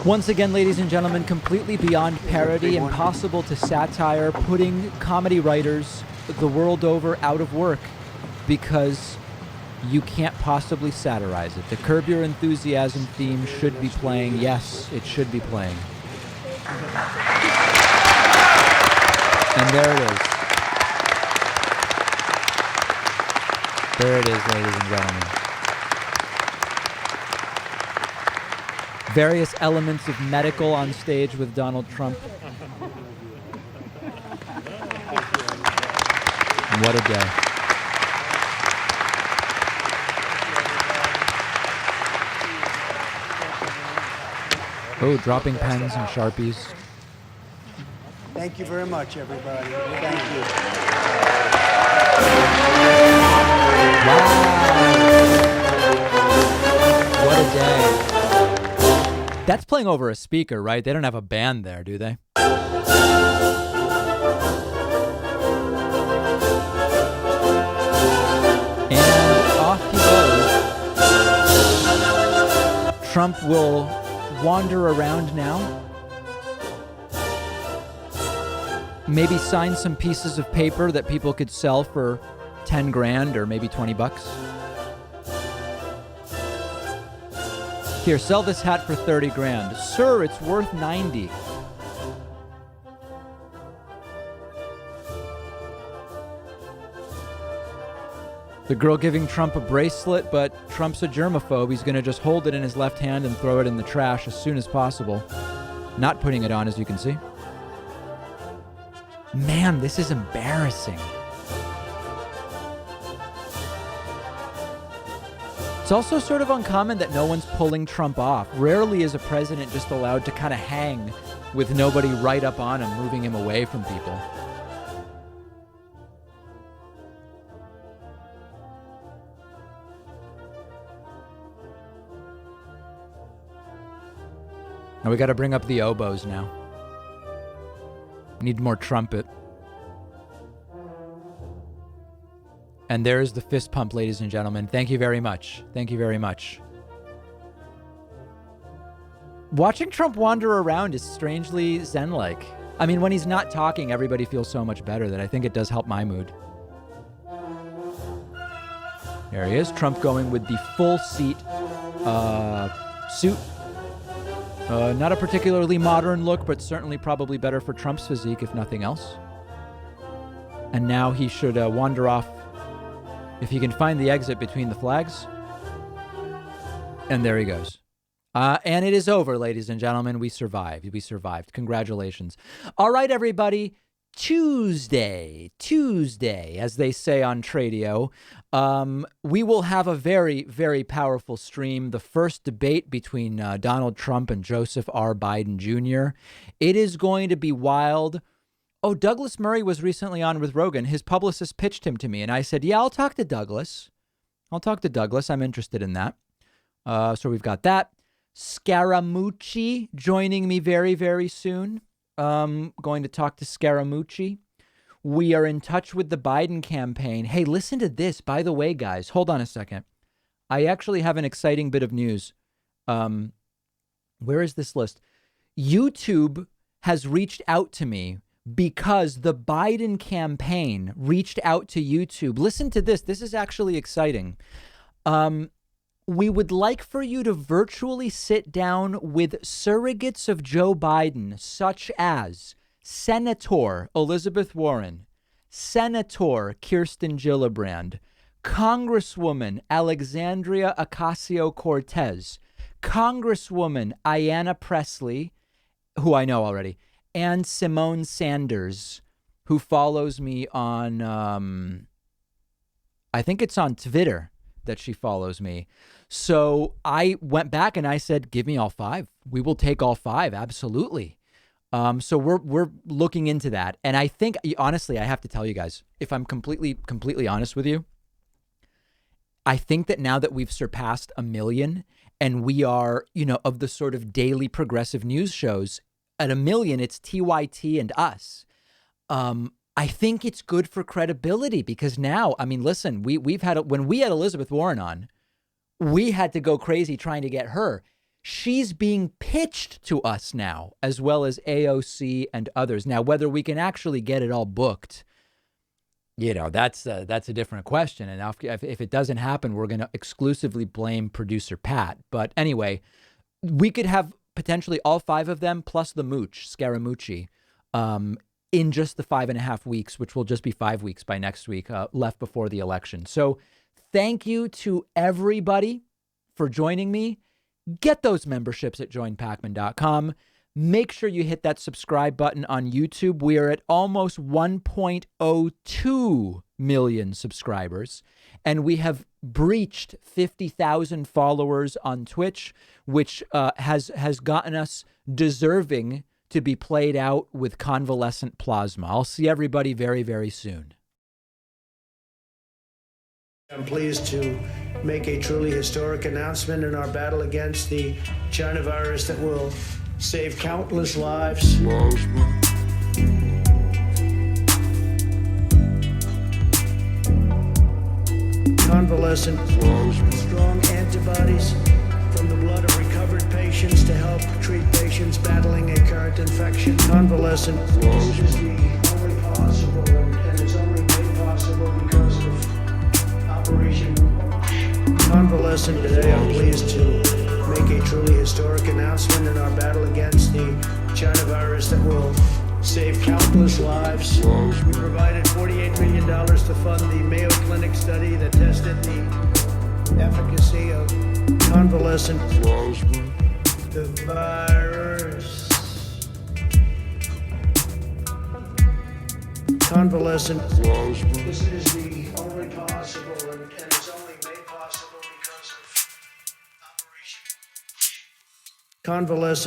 Once again, ladies and gentlemen, completely beyond parody, impossible to satire, putting comedy writers the world over out of work because you can't possibly satirize it. The Curb Your Enthusiasm theme should be playing. Yes, it should be playing. And there it is. There it is, ladies and gentlemen. Various elements of medical on stage with Donald Trump. What a day. Oh, dropping pens and Sharpies. Thank you very much, everybody. Thank you. Wow. What a day. That's playing over a speaker, right? They don't have a band there, do they? And off he goes. Trump will wander around now. Maybe sign some pieces of paper that people could sell for 10 grand or maybe 20 bucks. Here, sell this hat for 30 grand. Sir, it's worth 90. The girl giving Trump a bracelet, but Trump's a germaphobe. He's going to just hold it in his left hand and throw it in the trash as soon as possible. Not putting it on, as you can see. Man, this is embarrassing. It's also sort of uncommon that no one's pulling Trump off. Rarely is a president just allowed to kind of hang with nobody right up on him, moving him away from people. Now we got to bring up the oboes now. Need more trumpet. And there's the fist pump, ladies and gentlemen. Thank you very much. Thank you very much. Watching Trump wander around is strangely zen-like. I mean, when he's not talking, everybody feels so much better that I think it does help my mood. There he is, Trump going with the full seat suit. Not a particularly modern look, but certainly probably better for Trump's physique, if nothing else. And now he should wander off, if he can find the exit between the flags. And there he goes. And it is over, ladies and gentlemen. We survived. We survived. Congratulations. All right, everybody. Tuesday, as they say on Tradio, we will have a very, very powerful stream. The first debate between Donald Trump and Joseph R. Biden Jr. It is going to be wild. Oh, Douglas Murray was recently on with Rogan. His publicist pitched him to me, and I said, yeah, I'll talk to Douglas. I'm interested in that. So we've got that. Scaramucci joining me very, very soon. Going to talk to Scaramucci. We are in touch with the Biden campaign. Hey, listen to this. By the way, guys, hold on a second. I actually have an exciting bit of news. Where is this list? YouTube has reached out to me because the Biden campaign reached out to YouTube. Listen to this. This is actually exciting. We would like for you to virtually sit down with surrogates of Joe Biden, such as Senator Elizabeth Warren, Senator Kirsten Gillibrand, Congresswoman Alexandria Ocasio-Cortez, Congresswoman Ayanna Pressley, who I know already, and Simone Sanders, who follows me on, I think it's on Twitter that she follows me. So I went back and I said, give me all five. We will take all five. Absolutely. So we're looking into that. And I think, honestly, I have to tell you guys, if I'm completely honest with you, I think that now that we've surpassed 1 million and we are, of the sort of daily progressive news shows at 1 million, it's TYT and us. I think it's good for credibility because now, I mean, listen, we've had, when we had Elizabeth Warren on, we had to go crazy trying to get her. She's being pitched to us now, as well as AOC and others. Now, whether we can actually get it all booked, that's a different question. And if it doesn't happen, we're going to exclusively blame producer Pat. But anyway, we could have potentially all five of them plus the mooch, Scaramucci, in just the 5.5 weeks, which will just be 5 weeks by next week, left before the election. So thank you to everybody for joining me. Get those memberships at joinpacman.com. Make sure you hit that subscribe button on YouTube. We are at almost 1.02 million subscribers, and we have breached 50,000 followers on Twitch, which has gotten us deserving to be played out with convalescent plasma. I'll see everybody very, very soon. I'm pleased to make a truly historic announcement in our battle against the China virus that will save countless lives. Convalescent strong antibodies from the blood of recovered patients to help treat patients battling a current infection. Convalescent is the only possible, and it's only made possible because of Operation Convalescent. Today I'm pleased to make a truly historic announcement in our battle against the China virus that will save countless lives. We provided $48 million to fund the Mayo Clinic study that tested the efficacy of convalescent the virus. Convalescent. This is the only possible, and it's only made possible because of Operation Convalescent.